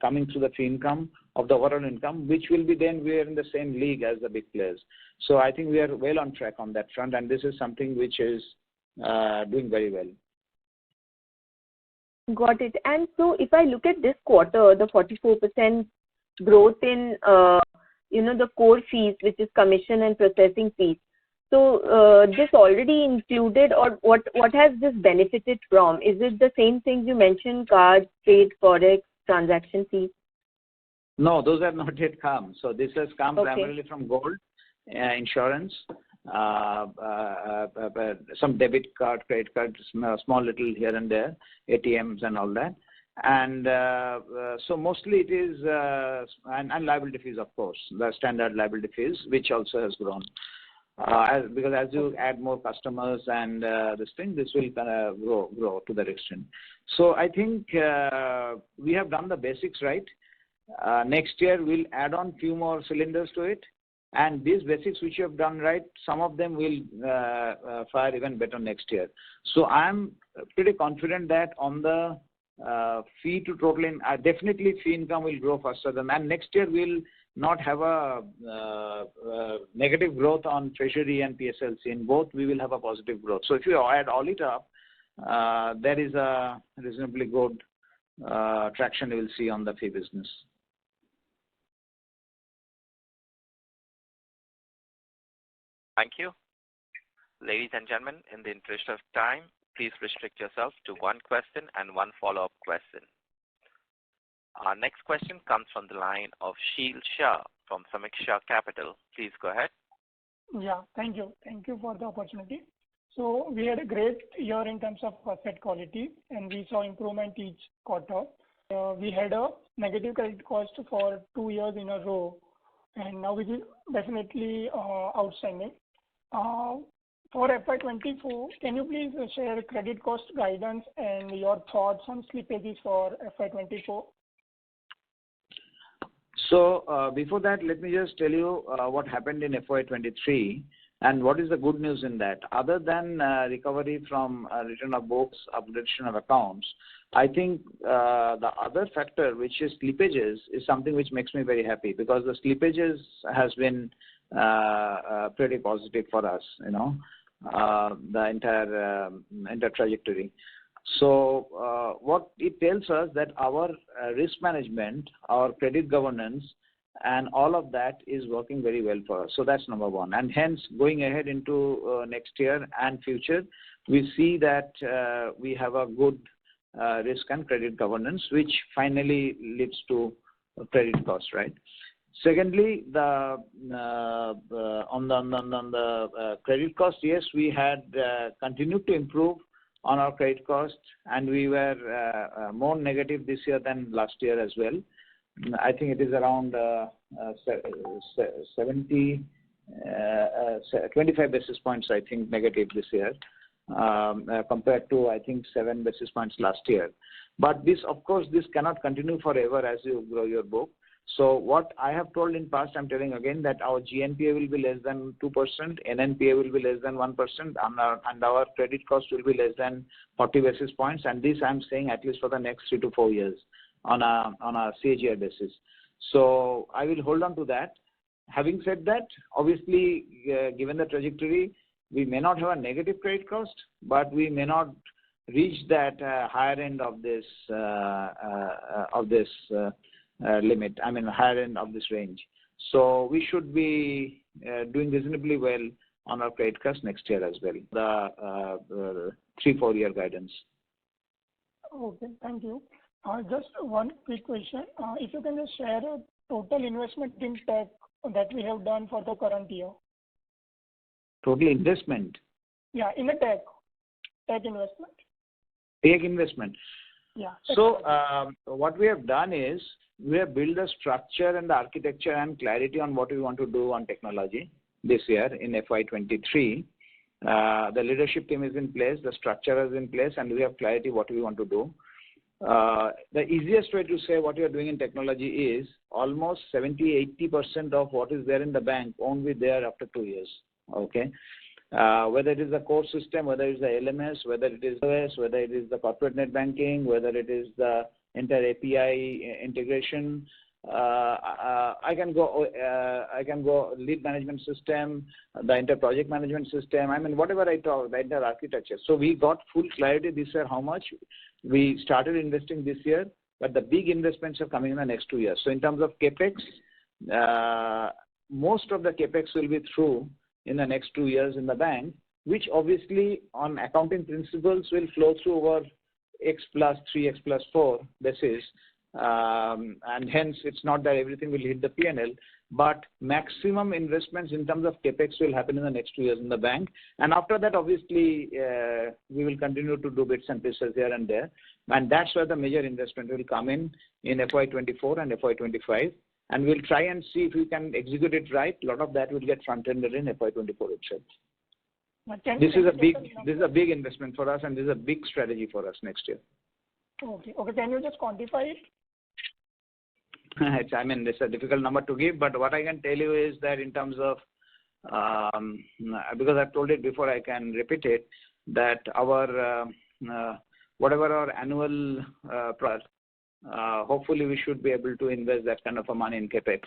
coming through the fee income of the overall income, which will be then we are in the same league as the big players. So I think we are well on track on that front, and this is something which is doing very well. Got it. And so if I look at this quarter, the 44% growth in, the core fees, which is commission and processing fees. So this already included, or what has this benefited from? Is it the same things you mentioned, cards, trade, forex, transaction fees? No, those have not yet come. So this has come primarily from gold, insurance, some debit card, credit cards, small little here and there, ATMs and all that. And so mostly it is, and liability fees, of course, the standard liability fees, which also has grown. Because as you add more customers and this will kind of grow to that extent. So I think we have done the basics right. Next year we'll add on few more cylinders to it, and these basics which you have done right, some of them will fire even better next year. So I'm pretty confident that on the fee to total definitely fee income will grow faster than, and next year we'll not have a negative growth on treasury and PSLC. In both, we will have a positive growth. So if you add all it up, there is a reasonably good traction you will see on the fee business. Thank you. Ladies and gentlemen, in the interest of time, please restrict yourself to one question and one follow-up question. Our next question comes from the line of Sheel Shah from Samiksha Capital. Please go ahead. Yeah, thank you. Thank you for the opportunity. So we had a great year in terms of asset quality, and we saw improvement each quarter. We had a negative credit cost for 2 years in a row, and now it is definitely outstanding. For FY24, can you please share credit cost guidance and your thoughts on slippages for FY24? So before that, let me just tell you what happened in FY23 and what is the good news in that. Other than recovery from return of books, upgradation of accounts, I think the other factor, which is slippages, is something which makes me very happy, because the slippages has been pretty positive for us, the entire trajectory. So what it tells us that our risk management, our credit governance, and all of that is working very well for us. So that's number one. And hence, going ahead into next year and future, we see that we have a good risk and credit governance, which finally leads to credit cost, right? Secondly, on the credit cost, yes, we had continued to improve on our credit cost, and we were more negative this year than last year as well. I think it is around 25 basis points, I think, negative this year, compared to, I think, 7 basis points last year. But this, of course, this cannot continue forever as you grow your book. So what I have told in past, I'm telling again, that our GNPA will be less than 2%, NNPA will be less than 1%, and our credit cost will be less than 40 basis points. And this I'm saying at least for the next 3 to 4 years on a CAGR basis. So I will hold on to that. Having said that, obviously, given the trajectory, we may not have a negative credit cost, but we may not reach that higher end of this limit. I mean, higher end of this range. So we should be doing reasonably well on our credit cost next year as well. The 3-4 year guidance. Okay, thank you. Just one quick question. If you can just share a total investment in tech that we have done for the current year? Total investment? Yeah, in the tech investment. Tech investment. Yeah. So what we have done is we have built a structure and the architecture and clarity on what we want to do on technology this year in FY23. The leadership team is in place, the structure is in place, and we have clarity what we want to do. The easiest way to say what you are doing in technology is almost 70-80% of what is there in the bank won't be there after 2 years. Okay. Whether it is the core system, whether it is the LMS, whether it is OS, whether it is the corporate net banking, whether it is the entire API integration, I can go lead management system, the entire project management system. I mean, whatever I talk, the entire architecture. So we got full clarity this year how much we started investing this year, but the big investments are coming in the next 2 years. So in terms of capex, most of the capex will be through in the next 2 years in the bank, which obviously on accounting principles will flow through over X plus 3, X plus 4 basis. And hence it's not that everything will hit the P&L, but maximum investments in terms of capex will happen in the next 2 years in the bank. And after that, obviously, we will continue to do bits and pieces here and there. And that's where the major investment will come in FY24 and FY25. And we'll try and see if we can execute it right. A lot of that will get front-ended in FY24 itself. This is a big investment for us, and this is a big strategy for us next year. Okay. Okay. Can you just quantify it? I mean, it's a difficult number to give, but what I can tell you is that in terms of, because I've told it before, I can repeat it, that our, whatever our annual product, hopefully we should be able to invest that kind of a money in capex.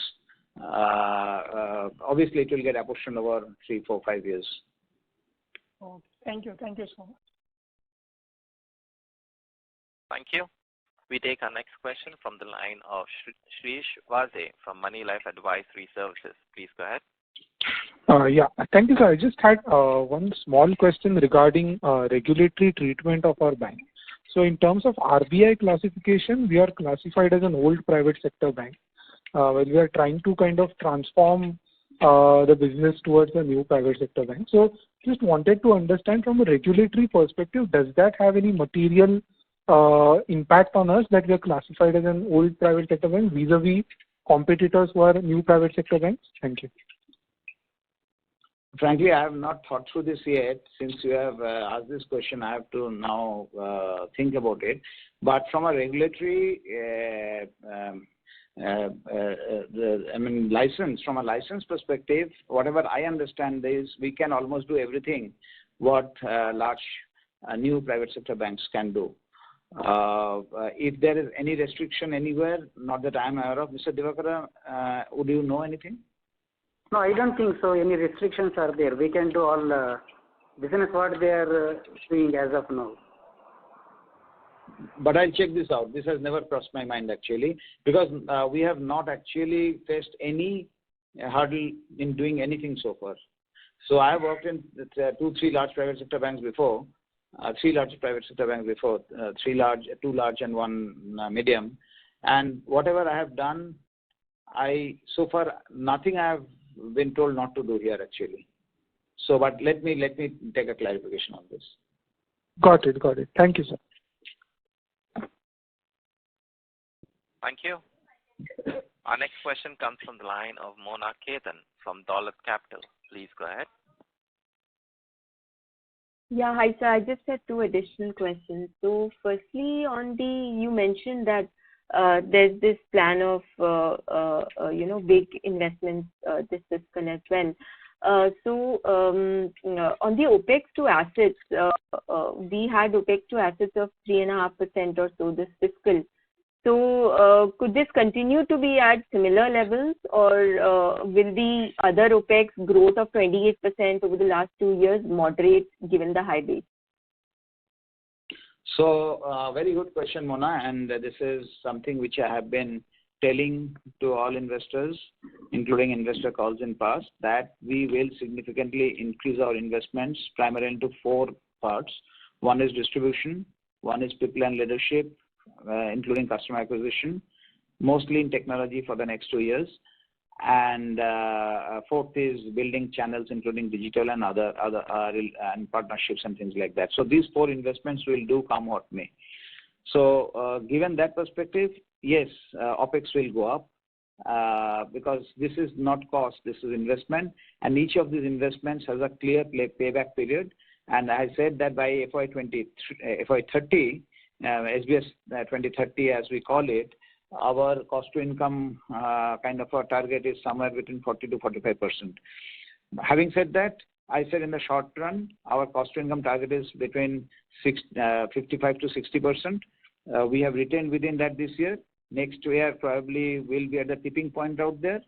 Obviously, it will get apportioned over 3, 4, 5 years. Okay. Thank you. Thank you so much. Thank you. We take our next question from the line of Shrish Vaze from Money Life Advisory Services. Please go ahead. Yeah, thank you, sir. I just had one small question regarding regulatory treatment of our bank. So in terms of RBI classification, we are classified as an old private sector bank. Where we are trying to kind of transform the business towards a new private sector bank. So just wanted to understand from a regulatory perspective, does that have any material impact on us that we are classified as an old private sector bank vis-a-vis competitors who are new private sector banks? Thank you. Frankly, I have not thought through this yet. Since you have asked this question, I have to now think about it. But from a regulatory, license, from a license perspective, whatever I understand is we can almost do everything what large new private sector banks can do. If there is any restriction anywhere, not that I am aware of, Mr. Divakara, would you know anything? No, I don't think so. Any restrictions are there? We can do all business what they are doing as of now. But I'll check this out. This has never crossed my mind actually, because we have not actually faced any hurdle in doing anything so far. So I have worked in 2, 3 large private sector banks before. 3 large private sector banks before, 2 large and 1 medium. And whatever I have done, so far nothing I have been told not to do here actually. So, but let me take a clarification on this. Got it. Thank you, sir. Thank you. Our next question comes from the line of Mona Ketan from Dolat Capital. Please go ahead. Yeah, hi sir. I just had 2 additional questions. So firstly, you mentioned that there's this plan of big investments this fiscal as well. So on the OPEX to assets, we had OPEX to assets of 3.5% or so this fiscal. So could this continue to be at similar levels, or will the other OPEX growth of 28% over the last 2 years moderate given the high base? So very good question, Mona, and this is something which I have been telling to all investors, including investor calls in past, that we will significantly increase our investments primarily into 4 parts. One is distribution, one is people and leadership, including customer acquisition, mostly in technology for the next 2 years. and fourth is building channels, including digital and other and partnerships and things like that. So these 4 investments will do come what may. So given that perspective, yes, OPEX will go up because this is not cost, this is investment, and each of these investments has a clear payback period. And I said that by FY30, SBS 2030 as we call it, our cost to income kind of a target is somewhere between 40 to 45%. Having said that, I said in the short run, our cost to income target is between 55 to 60%. We have retained within that this year. Next year probably will be at the tipping point out there.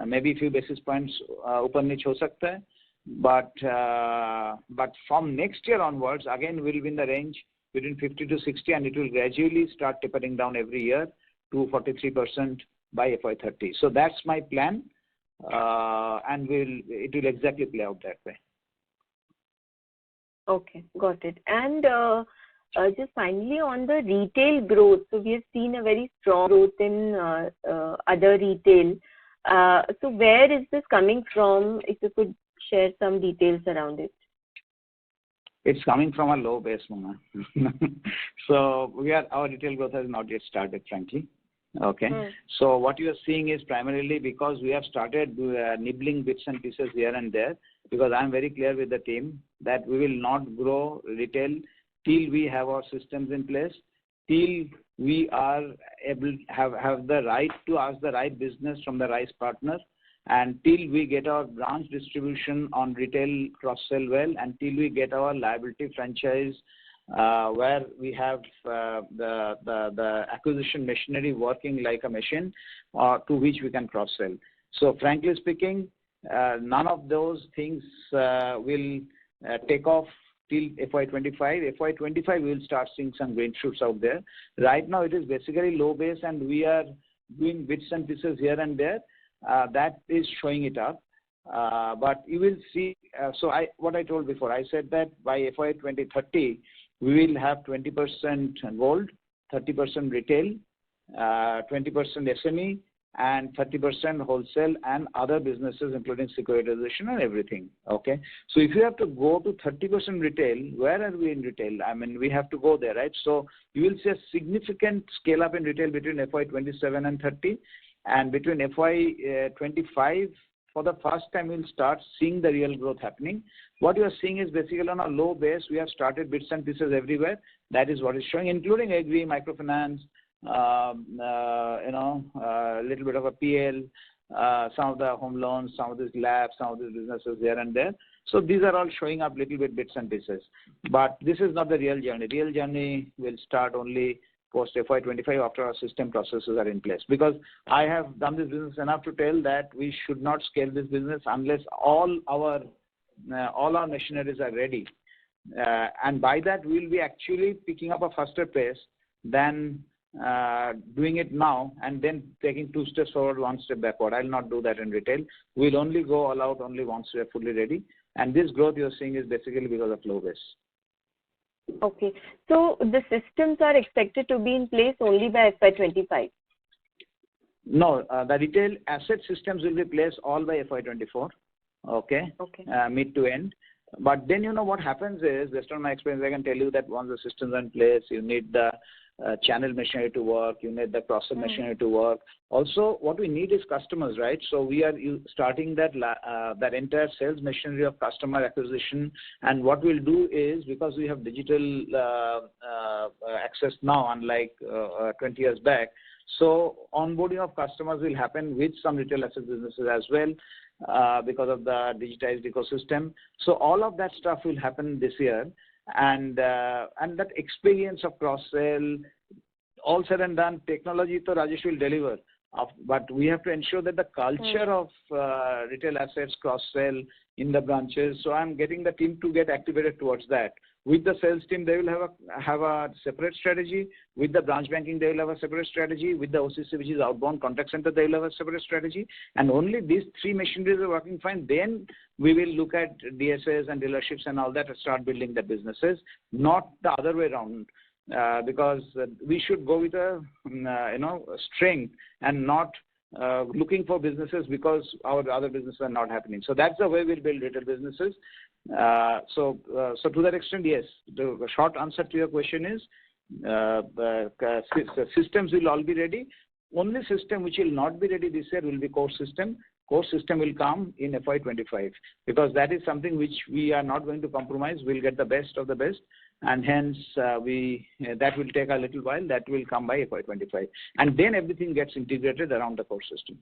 Maybe a few basis points upar niche ho sakta hai. But from next year onwards, again we'll be in the range between 50 to 60, and it will gradually start tapering down every year to 43% by FY30. So that's my plan, and it will exactly play out that way. Okay, got it. And just finally on the retail growth, so we have seen a very strong growth in other retail. So where is this coming from? If you could share some details around it. It's coming from a low base, Mona. So our retail growth has not yet started, frankly. Okay. So what you are seeing is primarily because we have started nibbling bits and pieces here and there, because I'm very clear with the team that we will not grow retail till we have our systems in place, till we are able have the right to ask the right business from the right partner, and till we get our branch distribution on retail cross-sell well, until we get our liability franchise where we have the acquisition machinery working like a machine to which we can cross-sell. So frankly speaking, none of those things will take off till FY25. FY25 we will start seeing some green shoots out there. Right now it is basically low base, and we are doing bits and pieces here and there. That is showing it up. But you will see, what I told before, I said that by FY2030, we will have 20% gold, 30% retail, 20% SME, and 30% wholesale and other businesses, including securitization and everything. Okay. So if you have to go to 30% retail, where are we in retail? I mean, we have to go there, right? So you will see a significant scale up in retail between FY27 and 30, and between FY25, for the first time, we'll start seeing the real growth happening. What you are seeing is basically on a low base. We have started bits and pieces everywhere. That is what is showing, including agri, microfinance, a little bit of a PL, some of the home loans, some of these labs, some of these businesses here and there. So these are all showing up little bit bits and pieces. But this is not the real journey. Real journey will start only post FY25 after our system processes are in place. Because I have done this business enough to tell that we should not scale this business unless all our machineries are ready. And by that, we'll be actually picking up a faster pace than doing it now and then taking 2 steps forward, 1 step backward. I'll not do that in retail. We'll only go all out only once we are fully ready. And this growth you're seeing is basically because of low base. Okay. So the systems are expected to be in place only by FY25? No, the retail asset systems will be placed all by FY24. Okay. Mid to end. But then what happens is, based on my experience, I can tell you that once the systems are in place, you need the channel machinery to work, you need the cross-sell machinery to work. Also, what we need is customers, right? So we are starting that entire sales machinery of customer acquisition. And what we'll do is, because we have digital access now, unlike 20 years back, so onboarding of customers will happen with some retail asset businesses as well, because of the digitized ecosystem. So all of that stuff will happen this year. And that experience of cross-sell, all said and done, technology to Rajesh will deliver. But we have to ensure that the culture of retail assets cross-sell in the branches. So I'm getting the team to get activated towards that. With the sales team, they will have a separate strategy. With the branch banking, they will have a separate strategy. With the OCC, which is outbound contact center, they will have a separate strategy. And only these 3 machineries are working fine. Then we will look at DSAs and dealerships and all that and start building the businesses, not the other way around. Because we should go with a strength and not looking for businesses because our other businesses are not happening. So that's the way we'll build retail businesses. So to that extent, yes. The short answer to your question is systems will all be ready. Only system which will not be ready this year will be core system. Core system will come in FY25 because that is something which we are not going to compromise. We'll get the best of the best, and hence that will take a little while. That will come by FY25, and then everything gets integrated around the core system.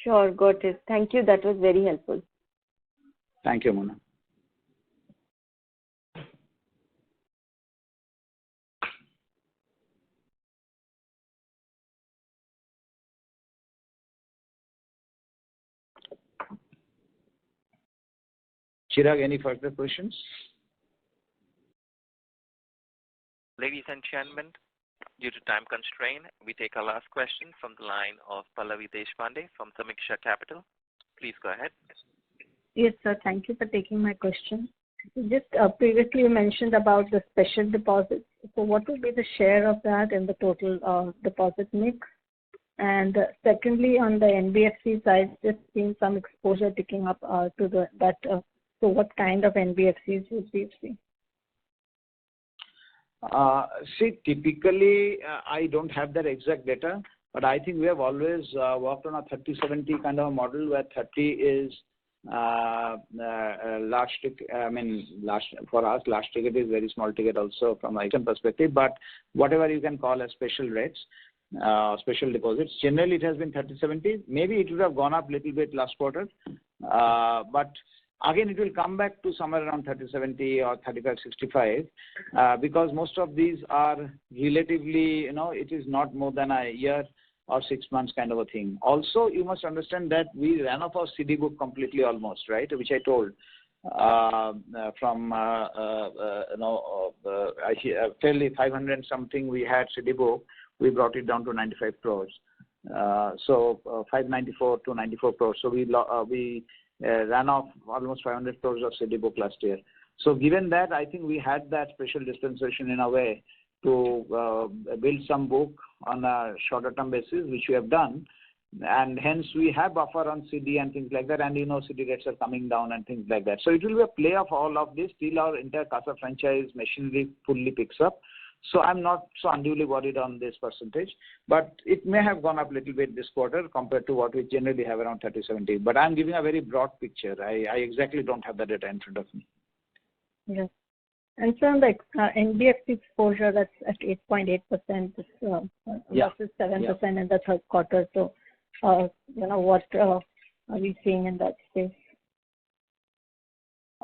Sure, got it. Thank you. That was very helpful. Thank you, Mona. Chirag, any further questions? Ladies and gentlemen, due to time constraint, we take our last question from the line of Pallavi Deshpande from Samiksha Capital. Please go ahead. Yes, sir. Thank you for taking my question. Just previously you mentioned about the special deposits. So what will be the share of that in the total deposit mix? And secondly, on the NBFC side, just seeing some exposure ticking up to that. So what kind of NBFCs would we see? See, typically, I don't have that exact data, but I think we have always worked on a 30-70 kind of a model where 30 is large ticket. I mean, for us, large ticket is very small ticket also from an item perspective, but whatever you can call as special rates, special deposits. Generally, it has been 30-70. Maybe it would have gone up a little bit last quarter, but again, it will come back to somewhere around 30-70 or 35-65 because most of these are relatively, it is not more than a year or 6 months kind of a thing. Also, you must understand that we ran off our CD book completely almost, right, which I told from, fairly 500 something we had CD book. We brought it down to 95 crores. So 594 to 94 crores. So we ran off almost 500 crores of CD book last year. So given that, I think we had that special dispensation in a way to build some book on a shorter term basis, which we have done. And hence we have buffer on CD and things like that. And CD rates are coming down and things like that. So it will be a play of all of this till our entire CASA franchise machinery fully picks up. So I'm not so unduly worried on this percentage, but it may have gone up a little bit this quarter compared to what we generally have around 30-70. But I'm giving a very broad picture. I exactly don't have the data in front of me. Yes. And so on the NBFC exposure, that's at 8.8% versus 7% in the third quarter. So, what are we seeing in that space?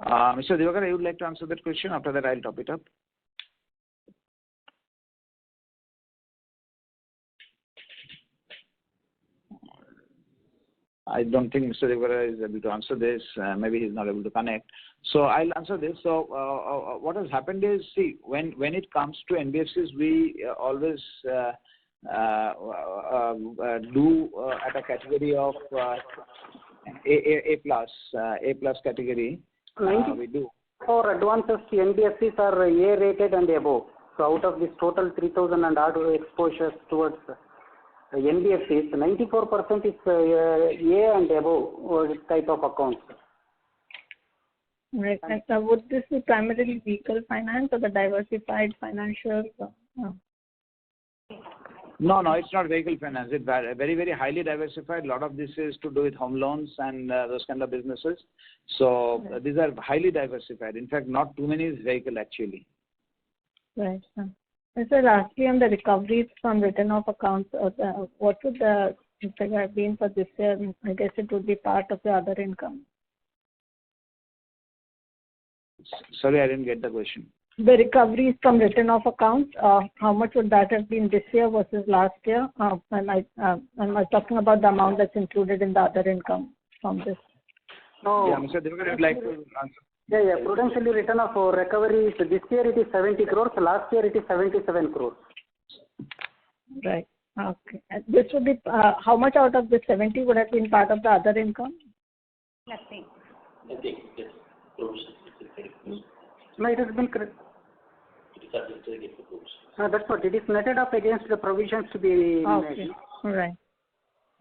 Mr. Divakar, I would like to answer that question. After that, I'll top it up. I don't think Mr. Rivera is able to answer this. Maybe he's not able to connect. So I'll answer this. So what has happened is, see, when it comes to NBFCs, we always do at a category of A plus category. We do. For advances, NBFCs are A rated and above. So out of this total 3,000 and odd exposures towards NBFCs, 94% is A and above type of accounts. Right. And so would this be primarily vehicle finance or the diversified financial? No, it's not vehicle finance. It's very, very highly diversified. A lot of this is to do with home loans and those kind of businesses. So these are highly diversified. In fact, not too many is vehicle actually. Right. And so lastly, on the recoveries from written off accounts, what would the figure have been for this year? I guess it would be part of the other income. Sorry, I didn't get the question. The recoveries from written off accounts, how much would that have been this year versus last year? I'm talking about the amount that's included in the other income from this. No. Yeah, Mr. Divakar, I'd like to answer. Yeah. Prudentially written off recovery. This year it is 70 crores. Last year it is 77 crores. Right. Okay. And this would be how much out of the 70 would have been part of the other income? Nothing. No, it has been correct. statutory rules. That's what it is netted off against the provisions to be Okay. made. Right.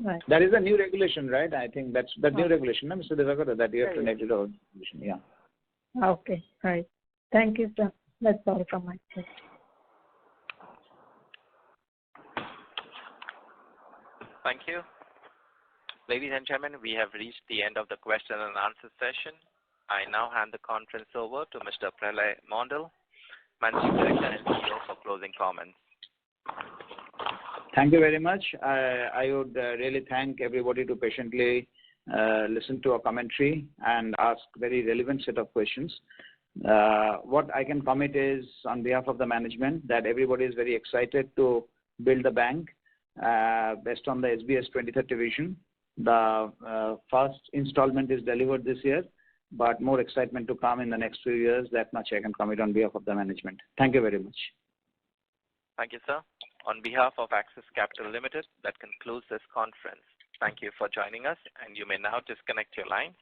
Right. That is a new regulation, right? I think that's the new regulation, no, Mr. Devakar, that you have to net it out. Yeah. Okay. Right. Thank you, sir. That's all from my side. Thank you. Ladies and gentlemen, we have reached the end of the question and answer session. I now hand the conference over to Mr. Pralay Mondal, Managing Director and CEO, for closing comments. Thank you very much. I would really thank everybody to patiently listen to our commentary and ask very relevant set of questions. What I can commit is, on behalf of the management, that everybody is very excited to build the bank based on the SBS 2030 vision. The first installment is delivered this year, but more excitement to come in the next few years. That much I can commit on behalf of the management. Thank you very much. Thank you, sir. On behalf of Axis Capital Limited, that concludes this conference. Thank you for joining us, and you may now disconnect your lines.